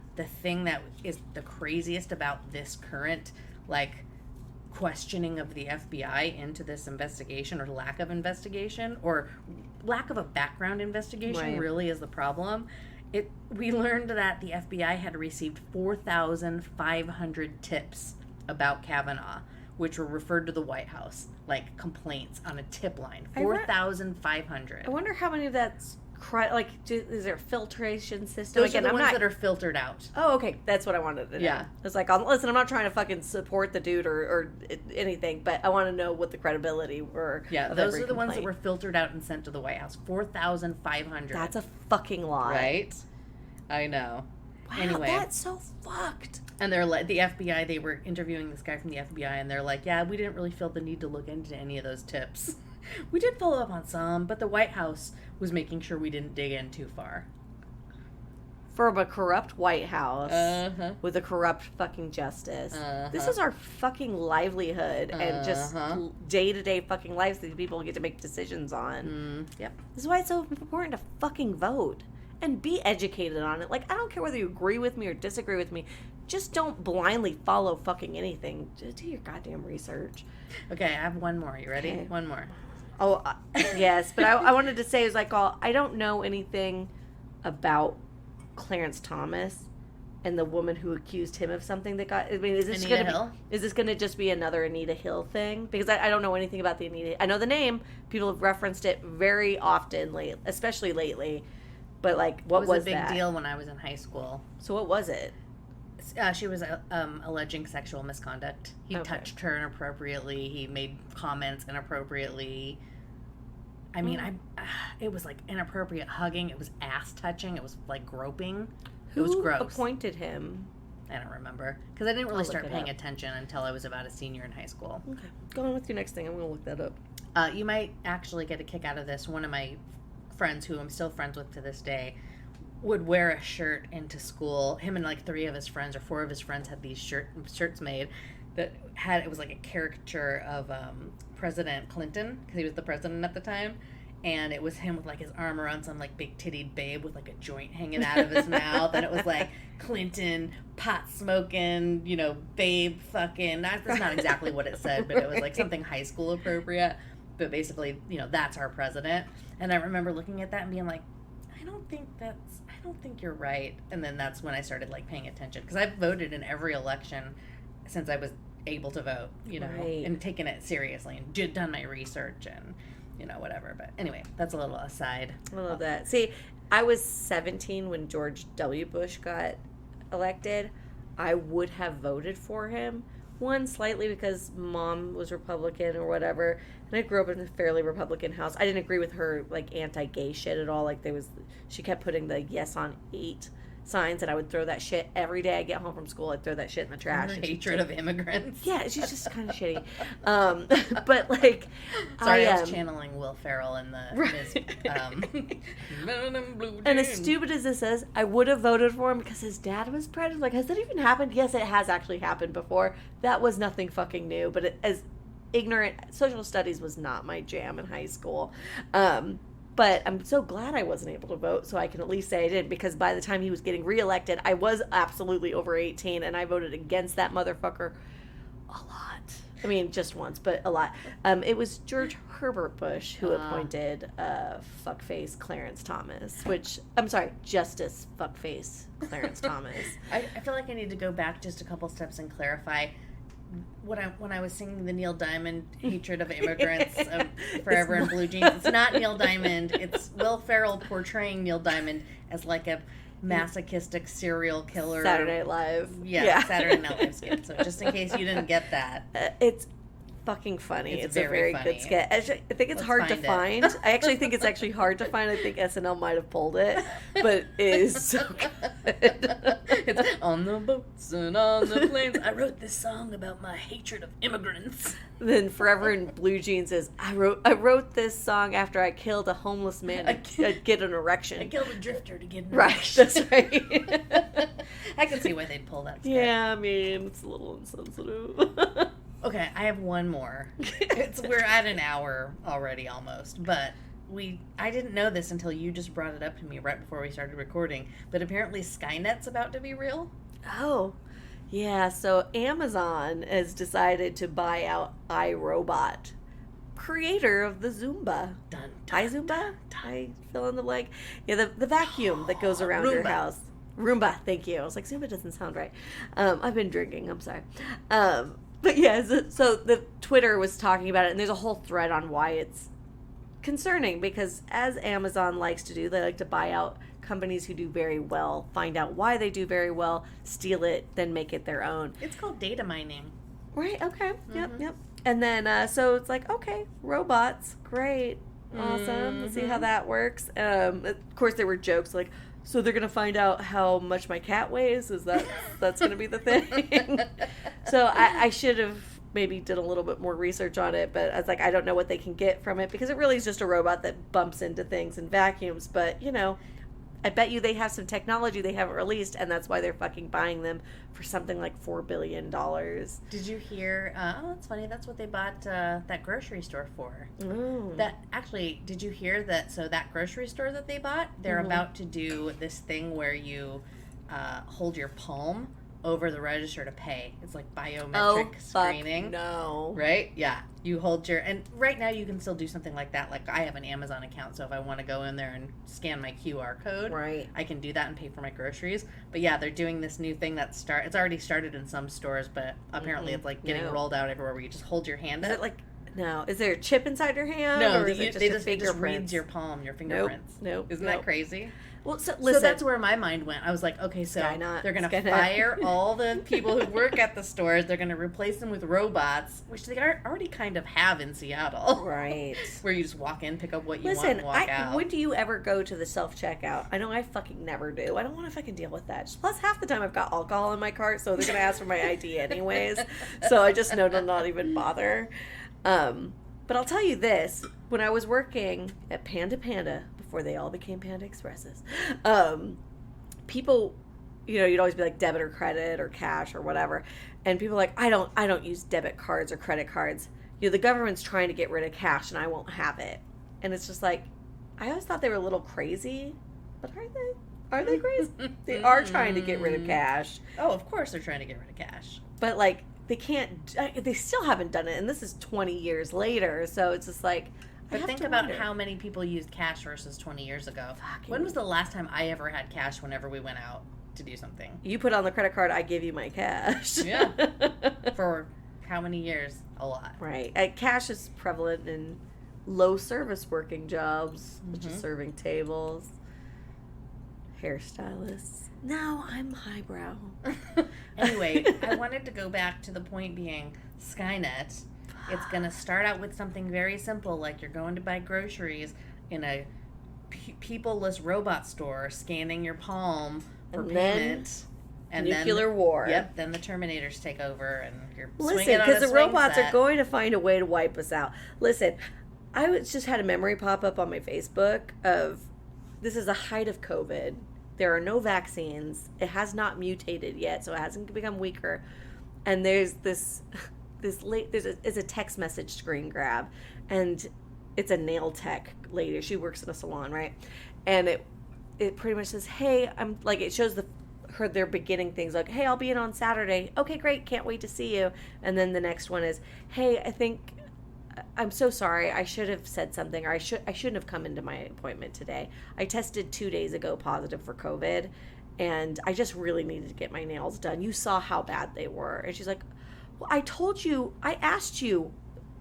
thing that is the craziest about this current, like, questioning of the FBI into this investigation, or lack of investigation, or lack of a background investigation, really is the problem. We learned that the FBI had received 4,500 tips about Kavanaugh, which were referred to the White House, like complaints on a tip line. 4,500. I wonder how many of that's is there a filtration system? Those are the ones that are filtered out. Oh, okay. That's what I wanted to know. Yeah. It's like, listen, I'm not trying to fucking support the dude or anything, but I want to know what the credibility were. Yeah, those are the ones that were filtered out and sent to the White House. 4,500. That's a fucking lot. Right? I know. Wow, anyway, that's so fucked. And they're like, the FBI, they were interviewing this guy from the FBI, and they're like, yeah, we didn't really feel the need to look into any of those tips. We did follow up on some, but the White House was making sure we didn't dig in too far. From a corrupt White House with a corrupt fucking justice. This is our fucking livelihood and just day-to-day fucking lives that people get to make decisions on. Yep. This is why it's so important to fucking vote and be educated on it. Like, I don't care whether you agree with me or disagree with me. Just don't blindly follow fucking anything. Just do your goddamn research. Okay, I have one more. You ready? Okay. One more. Oh, yes. But I wanted to say, is like, I don't know anything about Clarence Thomas and the woman who accused him of something that got... I mean, is this going to just be another Anita Hill thing? Because I don't know anything about the Anita... I know the name. People have referenced it very often, especially lately. But, like, what was that? It was a big deal when I was in high school. So what was it? She was alleging sexual misconduct. He touched her inappropriately. He made comments inappropriately. I mean, it was like inappropriate hugging. It was ass touching. It was like groping. It was gross. Who appointed him? I don't remember. Because I didn't really start paying attention until I was about a senior in high school. Okay. Go on with your next thing. I'm going to look that up. You might actually get a kick out of this. One of my friends, who I'm still friends with to this day, would wear a shirt into school. Him and like 3 of his friends or 4 of his friends had these shirts made that it was like a caricature of President Clinton, because he was the president at the time, and it was him with like his arm around some like big tittied babe with like a joint hanging out of his mouth, and it was like Clinton pot smoking, babe fucking. That's not exactly what it said, but it was like something high school appropriate. But basically, that's our president. And I remember looking at that and being like, I don't think you're right. And then that's when I started like paying attention, because I've voted in every election since I was able to vote, right. And taken it seriously and done my research and whatever. But anyway, that's a little aside. I love that. See, I was 17 when George W. Bush got elected. I would have voted for him. One, slightly because Mom was Republican or whatever, and I grew up in a fairly Republican house. I didn't agree with her like anti-gay shit at all. Like she kept putting the yes on 8 signs, and I would throw that shit every day I get home from school. I'd throw that shit in the trash. Her hatred of immigrants. Yeah, she's just kind of shitty. But like, sorry, I was channeling Will Ferrell in the and as stupid as this is, I would have voted for him because his dad was president. Like, has that even happened? Yes, it has actually happened before. That was nothing fucking new. But as ignorant, social studies was not my jam in high school. But I'm so glad I wasn't able to vote, so I can at least say I did, because by the time he was getting reelected, I was absolutely over 18, and I voted against that motherfucker a lot. I mean, just once, but a lot. It was George Herbert Bush who appointed fuckface Clarence Thomas, Justice fuckface Clarence Thomas. I feel like I need to go back just a couple steps and clarify. When I was singing the Neil Diamond hatred of immigrants Forever in Blue Jeans, it's not Neil Diamond, it's Will Ferrell portraying Neil Diamond as like a masochistic serial killer. Saturday Night Live. Yeah. Saturday Night Live skit. So just in case you didn't get that. It's fucking funny. It's a very good skit. I think it's hard to find. I actually think it's actually hard to find. I think SNL might have pulled it, but it is so good. It's on the boats and on the planes. I wrote this song about my hatred of immigrants. Then Forever in Blue Jeans is, I wrote this song after I killed a homeless man to get an erection. I killed a drifter to get an erection. Right, that's right. I can see why they'd pull that skit. Yeah, I mean, it's a little insensitive. Okay, I have one more. We're at an hour already almost, but I didn't know this until you just brought it up to me right before we started recording, but apparently Skynet's about to be real. Oh, yeah. So Amazon has decided to buy out iRobot, creator of the Zumba. Dun, Hi, Zumba. I fill in the blank. Yeah, the vacuum that goes around your house. Roomba. Thank you. I was like, Zumba doesn't sound right. I've been drinking. I'm sorry. But yeah, so the Twitter was talking about it, and there's a whole thread on why it's concerning, because as Amazon likes to do, they like to buy out companies who do very well, find out why they do very well, steal it, then make it their own. It's called data mining. Right, okay. Yep. And then, so it's like, okay, robots, great, awesome. Let's see how that works. Of course, there were jokes like, so they're going to find out how much my cat weighs? That's going to be the thing? So I should have maybe did a little bit more research on it, but I was like, I don't know what they can get from it, because it really is just a robot that bumps into things and vacuums. But, I bet you they have some technology they haven't released, and that's why they're fucking buying them for something like $4 billion. Did you hear? That's funny. That's what they bought that grocery store for. Ooh. Did you hear that? So that grocery store that they bought, they're about to do this thing where you hold your palm over the register to pay. It's like biometric screening. No. Right? Yeah. You hold and right now you can still do something like that. Like, I have an Amazon account, so if I want to go in there and scan my QR code, right, I can do that and pay for my groceries. But yeah, they're doing this new thing it's already started in some stores, but apparently it's like getting rolled out everywhere, where you just hold your hand up. Is it like, no, is there a chip inside your hand? No, or is it it just reads your palm, your fingerprints. Nope. Isn't that crazy? Well, so that's where my mind went. I was like, okay, so they're going to fire all the people who work at the stores. They're going to replace them with robots, which they already kind of have in Seattle. Right. Where you just walk in, pick up what you want, and walk out. When do you ever go to the self-checkout? I know I fucking never do. I don't want to fucking deal with that. Plus, half the time I've got alcohol in my cart, so they're going to ask for my ID anyways. So I just know to not even bother. But I'll tell you this. When I was working at Panda, before they all became Panda Expresses, people, you'd always be like debit or credit or cash or whatever, and people are like, I don't use debit cards or credit cards. The government's trying to get rid of cash, and I won't have it. And it's just like, I always thought they were a little crazy, but are they? Are they crazy? They are trying to get rid of cash. Oh, of course they're trying to get rid of cash. But like, they can't. They still haven't done it, and this is 20 years later. So it's just like. But think about how many people used cash versus 20 years ago. When was the last time I ever had cash whenever we went out to do something? You put on the credit card, I give you my cash. Yeah. For how many years? A lot. Right. Cash is prevalent in low service working jobs, which is serving tables, hairstylists. Now I'm highbrow. Anyway, I wanted to go back to the point being Skynet. It's going to start out with something very simple, like you're going to buy groceries in a people-less robot store, scanning your palm for payment. And nuclear war. Yep, then the Terminators take over, and you're Listen, swinging on a because the swing robots set. are going to find a way to wipe us out. Listen, just had a memory pop up on my Facebook of, this is the height of COVID. There are no vaccines. It has not mutated yet, so it hasn't become weaker. And there's it's a text message screen grab, and it's a nail tech lady. She works in a salon, right? And it pretty much says, hey, I'm like, it shows they're beginning things like, hey, I'll be in on Saturday. Okay, great, can't wait to see you. And then the next one is, hey, I'm so sorry, I should have said something, or I shouldn't have come into my appointment today. I tested 2 days ago positive for COVID, and I just really needed to get my nails done. You saw how bad they were. And she's like, I told you, I asked you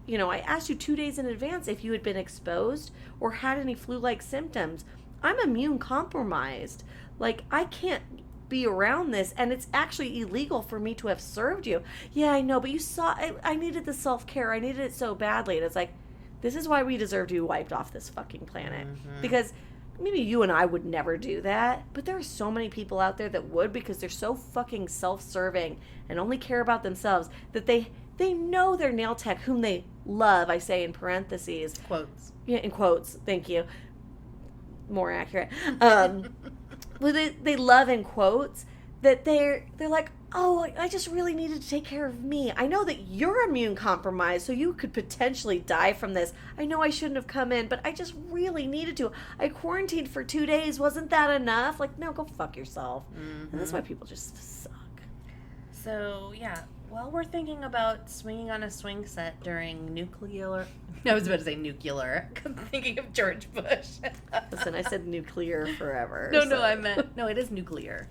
2 days in advance if you had been exposed or had any flu-like symptoms. I'm immune compromised. Like, I can't be around this, and it's actually illegal for me to have served you. Yeah, I know, but you saw, I needed the self-care. I needed it so badly. And it's like, this is why we deserve to be wiped off this fucking planet. Because maybe you and I would never do that, but there are so many people out there that would, because they're so fucking self-serving and only care about themselves that they know their nail tech, whom they love, I say in parentheses. Quotes. Yeah, in quotes. Thank you. More accurate. Well, they love in quotes. that they're like, oh, I just really needed to take care of me. I know that you're immune compromised, so you could potentially die from this. I know I shouldn't have come in, but I just really needed to. I quarantined for 2 days. Wasn't that enough? Like, no, go fuck yourself. And that's why people just suck. So, yeah. Well, we're thinking about swinging on a swing set during nuclear... I was about to say nuclear. I'm thinking of George Bush. Listen, I said nuclear forever. No, I meant... No, it is nuclear.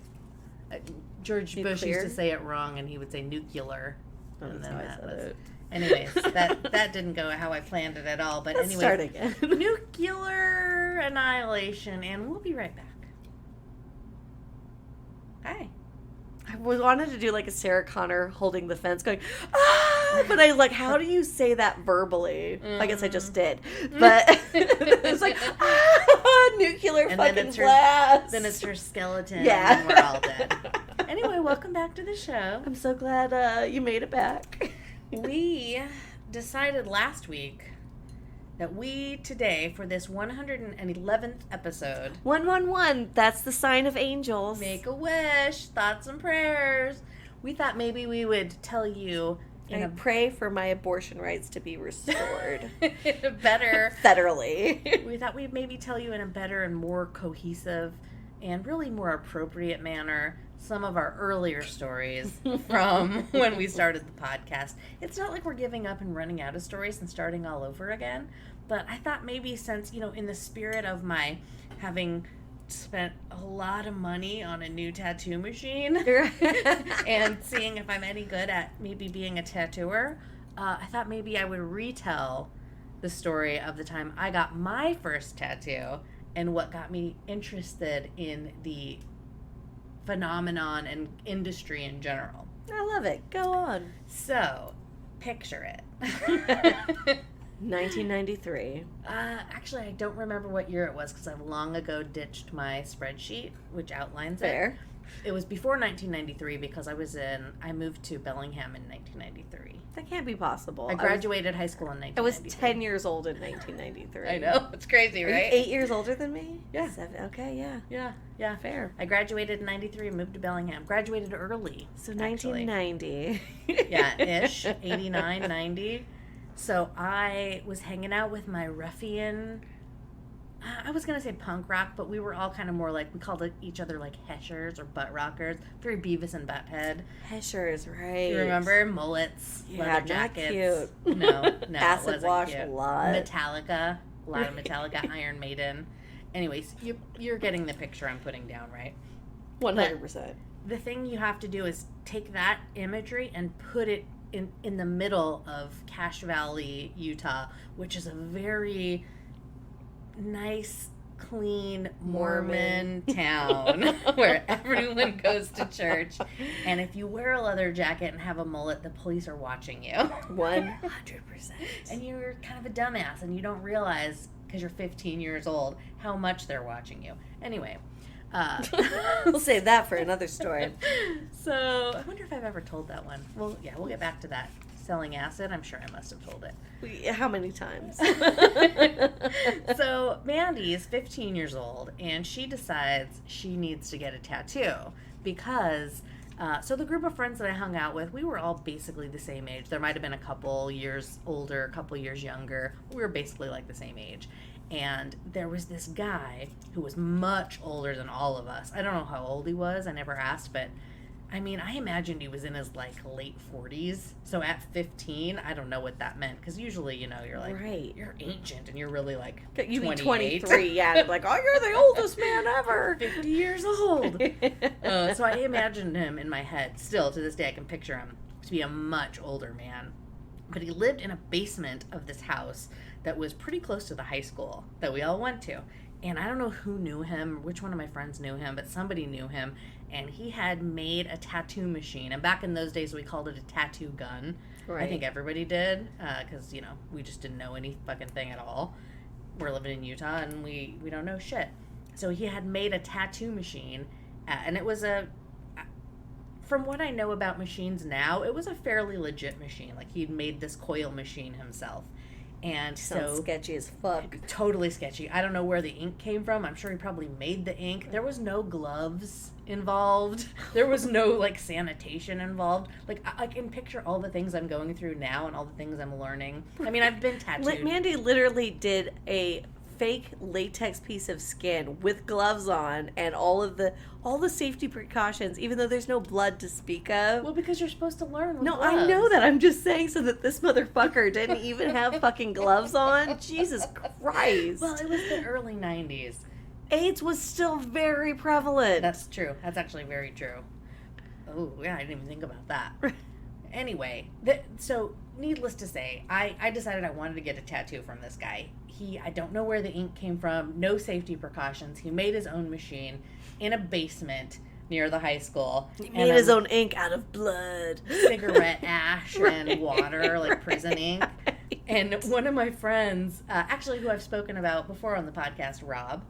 George Nuclear? Bush used to say it wrong, and he would say nuclear. Oh, And that's then how I that said was... it. Anyways, that didn't go how I planned it at all. But Let's anyway, start again. nuclear annihilation, and we'll be right back. Hi. I wanted to do like a Sarah Connor holding the fence going, ah! But I was like, how do you say that verbally? I guess I just did. But it's like, ah, nuclear And fucking then it's her, blast. Then it's her skeleton, Yeah. and we're all dead. Anyway, welcome back to the show. I'm so glad you made it back. We decided last week that we today, for this 111th episode, 111, that's the sign of angels. make a wish, thoughts and prayers. We thought maybe we would tell you I pray for my abortion rights to be restored. in a better... Federally. We thought we'd maybe tell you in a better and more cohesive and really more appropriate manner some of our earlier stories from when we started the podcast. It's not like we're giving up and running out of stories and starting all over again, but I thought maybe since, in the spirit of my having spent a lot of money on a new tattoo machine and seeing if I'm any good at maybe being a tattooer, I thought maybe I would retell the story of the time I got my first tattoo and what got me interested in the phenomenon and industry in general. I love it. Go on. So, picture it. 1993. Actually, I don't remember what year it was because I've long ago ditched my spreadsheet, which outlines Fair. It was before 1993 because I moved to Bellingham in 1993. That can't be possible. I graduated high school in 1993. I was 10 years old in 1993. I know. It's crazy, Are you right? 8 years older than me? Yeah. 7. Okay, yeah. Yeah. Fair. I graduated in 93 and moved to Bellingham. Graduated early. So actually. 1990. Yeah, ish. 89, 90. So I was hanging out with my ruffian... I was going to say punk rock, but we were all kind of more like, we called each other like heshers or butt rockers. Very Beavis and Butthead. Heshers, right. You remember? Mullets, Yeah, leather not jackets. cute. No, Acid it wasn't wash cute. a lot. Metallica, a lot of Metallica, Iron Maiden. Anyways, you're getting the picture I'm putting down, right? 100%. The thing you have to do is take that imagery and put it in the middle of Cache Valley, Utah, which is a very nice, clean Mormon town where everyone goes to church. And if you wear a leather jacket and have a mullet, the police are watching you. 100%. And you're kind of a dumbass and you don't realize, because you're 15 years old, how much they're watching you. Anyway. We'll save that for another story. So, I wonder if I've ever told that one. Well, yeah, we'll get back to that. Selling acid, I'm sure I must have told it. How many times? So, Mandy is 15 years old, and she decides she needs to get a tattoo because... so the group of friends that I hung out with, we were all basically the same age. There might have been a couple years older, a couple years younger. We were basically like the same age. And there was this guy who was much older than all of us. I don't know how old he was. I never asked, but I mean, I imagined he was in his like late 40s. So at 15, I don't know what that meant. Because usually, you're like, right. You're ancient and you're really like You mean 28. 23, yeah. Like, oh, you're the oldest man ever. 50 years old. So I imagined him in my head. Still, to this day, I can picture him to be a much older man. But he lived in a basement of this house that was pretty close to the high school that we all went to. And I don't know who knew him, which one of my friends knew him, but somebody knew him. And he had made a tattoo machine. And back in those days, we called it a tattoo gun. Right. I think everybody did, because, we just didn't know any fucking thing at all. We're living in Utah, and we don't know shit. So he had made a tattoo machine, and it was from what I know about machines now, it was a fairly legit machine. Like, he'd made this coil machine himself. And sounds so sketchy as fuck. Totally sketchy. I don't know where the ink came from. I'm sure he probably made the ink. There was no gloves involved. There was no, like, sanitation involved. Like, I can picture all the things I'm going through now and all the things I'm learning. I mean, I've been tattooed. Mandy literally did a fake latex piece of skin with gloves on and all the safety precautions, even though there's no blood to speak of. Well, because you're supposed to learn with No, gloves. I know that. I'm just saying so that this motherfucker didn't even have fucking gloves on. Jesus Christ. Well, it was the early 90s. AIDS was still very prevalent. That's true. That's actually very true. Oh, yeah, I didn't even think about that. Anyway, so needless to say, I decided I wanted to get a tattoo from this guy. I don't know where the ink came from, no safety precautions. He made his own machine in a basement near the high school. He made his own ink out of blood. Cigarette ash and water, like prison ink. And one of my friends, actually who I've spoken about before on the podcast, Rob,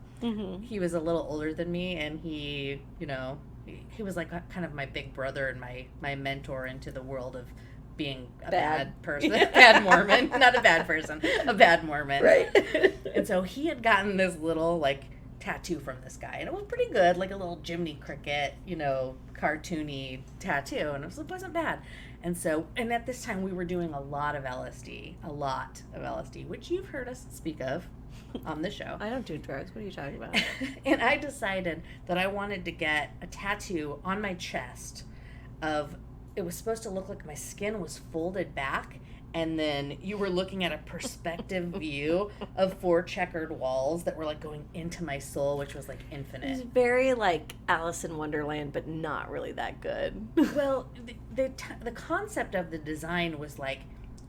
he was a little older than me, and he was like kind of my big brother and my mentor into the world of being a bad person. Bad Mormon. Not a bad person. A bad Mormon. Right. And so he had gotten this little, like, tattoo from this guy. And it was pretty good. Like a little Jiminy Cricket, cartoony tattoo. And it wasn't bad. And so, and at this time we were doing a lot of LSD. Which you've heard us speak of on the show. I don't do drugs. What are you talking about? And I decided that I wanted to get a tattoo on my chest of... It was supposed to look like my skin was folded back, and then you were looking at a perspective view of 4 checkered walls that were, like, going into my soul, which was, like, infinite. It was very, like, Alice in Wonderland, but not really that good. Well, the concept of the design was, like,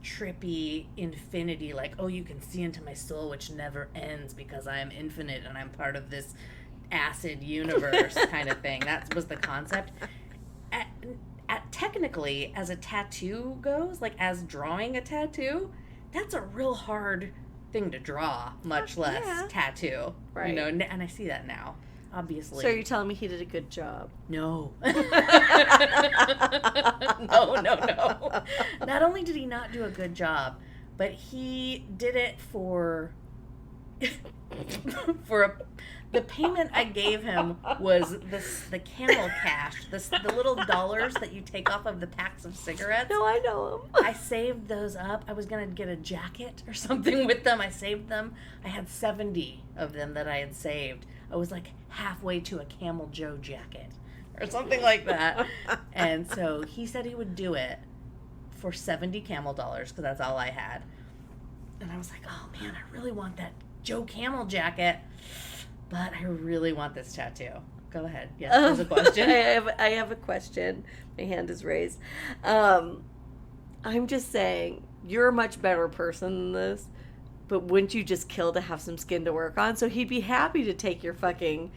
trippy infinity, like, oh, you can see into my soul, which never ends because I am infinite and I'm part of this acid universe kind of thing. That was the concept. Technically, as a tattoo goes, like as drawing a tattoo, that's a real hard thing to draw, much less tattoo. Right. And I see that now, obviously. So you're telling me he did a good job? No. No. Not only did he not do a good job, but he did it for the payment I gave him was the Camel Cash, the little dollars that you take off of the packs of cigarettes. No, I know them. I saved those up. I was going to get a jacket or something with them. I saved them. I had 70 of them that I had saved. I was like halfway to a Camel Joe jacket or something like that. And so he said he would do it for 70 camel dollars because that's all I had. And I was like, oh man, I really want that Joe Camel jacket. But I really want this tattoo. Go ahead. Yes, there's a question. I have a question. My hand is raised. I'm just saying, you're a much better person than this, but wouldn't you just kill to have some skin to work on? So he'd be happy to take your fucking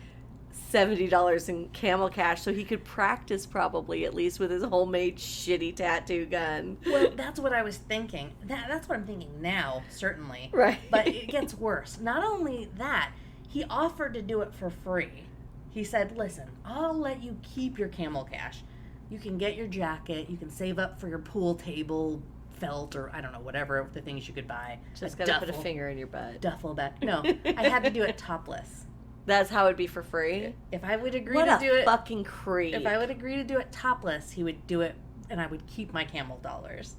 $70 in Camel Cash so he could practice probably, at least with his homemade shitty tattoo gun. Well, that's what I was thinking. That's what I'm thinking now, certainly. Right. But it gets worse. Not only that, he offered to do it for free. He said, listen, I'll let you keep your Camel Cash. You can get your jacket. You can save up for your pool table felt or, I don't know, whatever the things you could buy. Just gotta put a finger in your butt. Duffel bag. No, I had to do it topless. That's how it'd be for free? If I would agree what to do it... What a fucking creep. If I would agree to do it topless, he would do it, and I would keep my camel dollars.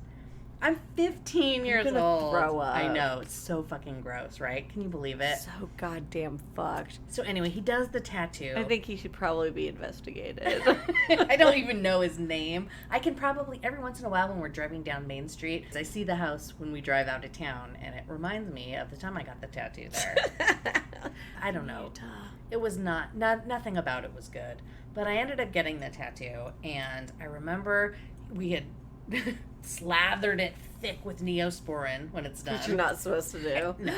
I'm 15 years gonna old. Throw up. I know. It's so fucking gross, right? Can you believe it? So goddamn fucked. So anyway, he does the tattoo. I think he should probably be investigated. I don't even know his name. I can probably, every once in a while when we're driving down Main Street, I see the house when we drive out of town, and it reminds me of the time I got the tattoo there. I don't know. It was nothing about it was good. But I ended up getting the tattoo, and I remember we had slathered it thick with Neosporin when it's done. Which you're not supposed to do. No.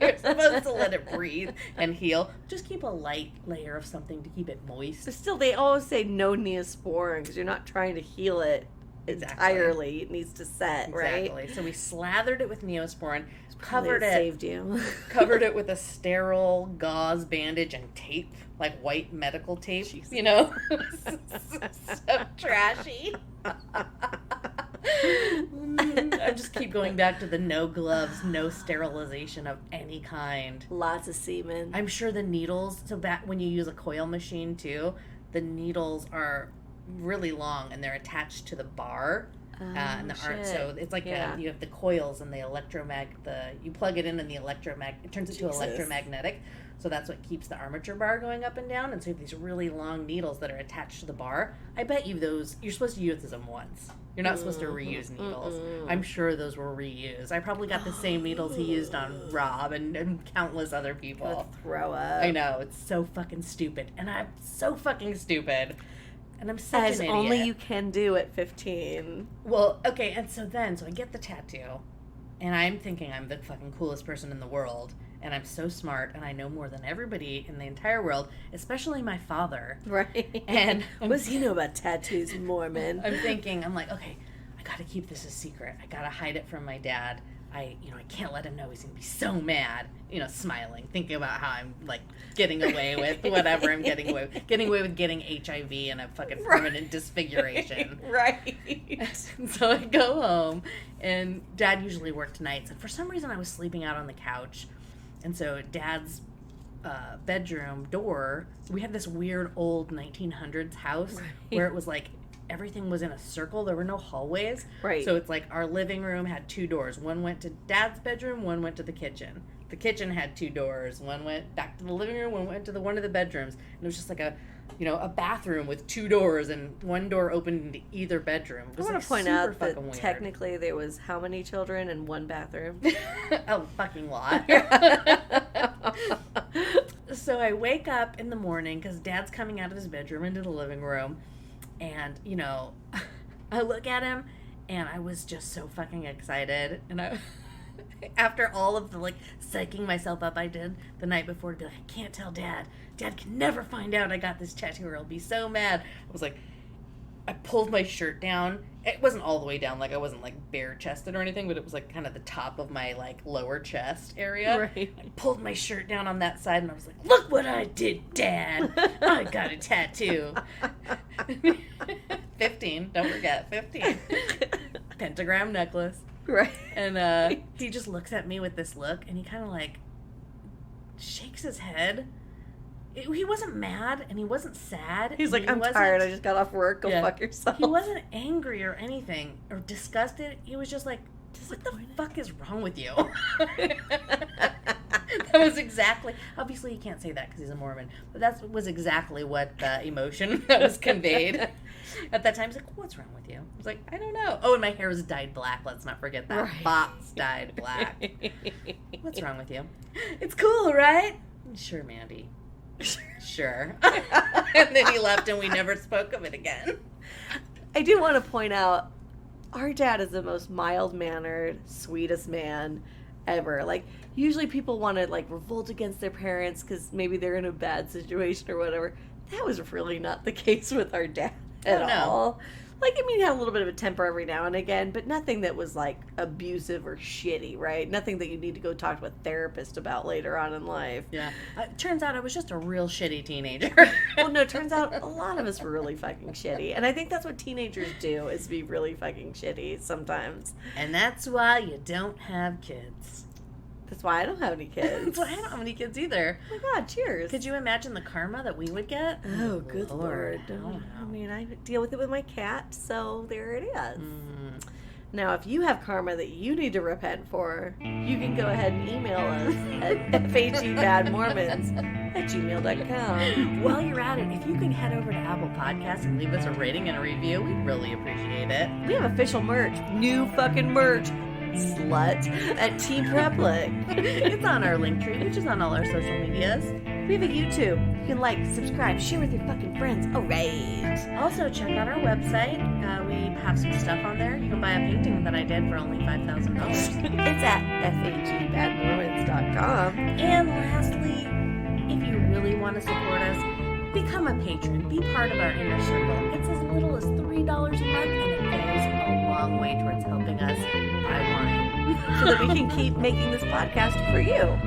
You're supposed to let it breathe and heal. Just keep a light layer of something to keep it moist. But still, they always say no Neosporin because you're not trying to heal it entirely. It needs to set, right? Exactly. So we slathered it with Neosporin, saved you. Covered it with a sterile gauze bandage and tape, like white medical tape, Jesus. you know? So trashy. I just keep going back to the no gloves, no sterilization of any kind. Lots of semen. I'm sure the needles, so back when you use a coil machine too, the needles are really long and they're attached to the bar. And the art, so it's like you have the coils and the you plug it in and it turns it to electromagnetic. So that's what keeps the armature bar going up and down. And so you have these really long needles that are attached to the bar. I bet you you're supposed to use them once. You're not supposed to reuse needles. I'm sure those were reused. I probably got the same needles he used on Rob and countless other people. Throw up. I know, it's so fucking stupid. And I'm so fucking stupid. And I'm such an idiot. As only you can do at 15. Well, okay, and so I get the tattoo, and I'm thinking I'm the fucking coolest person in the world, and I'm so smart, and I know more than everybody in the entire world, especially my father. Right. And what does he know about tattoos, Mormon? I'm like, okay, I gotta keep this a secret. I gotta hide it from my dad. I can't let him know. He's going to be so mad, smiling, thinking about how I'm, like, getting away with whatever I'm getting away with. Getting away with getting HIV and a fucking permanent disfiguration. Right. So I go home, and Dad usually worked nights, and for some reason I was sleeping out on the couch, and so Dad's bedroom door, we had this weird old 1900s house where it was, like, everything was in a circle. There were no hallways. Right. So it's like our living room had 2 doors. One went to Dad's bedroom, one went to the kitchen. The kitchen had 2 doors. One went back to the living room, one went to one of the bedrooms. And it was just like a bathroom with 2 doors, and one door opened into either bedroom. I want to point out that technically there was how many children in one bathroom? A fucking lot. So I wake up in the morning because Dad's coming out of his bedroom into the living room. And, I look at him, and I was just so fucking excited. And after all of the, like, psyching myself up I did the night before to be like, I can't tell Dad. Dad can never find out I got this tattoo or he'll be so mad. I was like, I pulled my shirt down. It wasn't all the way down, like, I wasn't, like, bare-chested or anything, but it was, like, kind of the top of my, like, lower chest area. Right. I pulled my shirt down on that side, and I was like, look what I did, Dad! I got a tattoo. 15, don't forget, 15. Pentagram necklace. Right. And he just looks at me with this look, and he kind of, like, shakes his head. He wasn't mad, and he wasn't sad. He's like, I'm tired, I just got off work, go fuck yourself. He wasn't angry or anything, or disgusted. He was just like, what the fuck is wrong with you? That was exactly, obviously he can't say that because he's a Mormon, but that was exactly what the emotion that was conveyed at that time. He's like, what's wrong with you? I was like, I don't know. Oh, and my hair was dyed black. Let's not forget that. Right. Box dyed black. What's wrong with you? It's cool, right? Sure, Mandy. Sure. And then he left and we never spoke of it again. I do want to point out, our dad is the most mild-mannered, sweetest man ever. Like, usually people want to, like, revolt against their parents because maybe they're in a bad situation or whatever. That was really not the case with our dad at all. Like, I mean, he had a little bit of a temper every now and again, but nothing that was, like, abusive or shitty, right? Nothing that you need to go talk to a therapist about later on in life. Yeah. Turns out I was just a real shitty teenager. Well, no, turns out a lot of us were really fucking shitty. And I think that's what teenagers do, is be really fucking shitty sometimes. And that's why you don't have kids. That's why I don't have any kids. That's why I don't have any kids either. Oh my God, cheers. Could you imagine the karma that we would get? Oh, good Lord. I mean, I deal with it with my cat, so there it is. Now, if you have karma that you need to repent for, you can go ahead and email us at fhebadmormons@gmail.com. While you're at it, if you can head over to Apple Podcasts and leave us a rating and a review, we'd really appreciate it. We have official merch. New fucking merch. Slut at Team Republic. It's on our link tree, which is on all our social medias. We have a YouTube. You can like, subscribe, share with your fucking friends. All right. Also, check out our website. We have some stuff on there. You can buy a painting that I did for only $5,000. It's at fhebadmormons.com. And lastly, if you really want to support us, become a patron. Be part of our inner circle. It's as little as $3 a month, and it goes a long way towards helping us buy wine. So that we can keep making this podcast for you.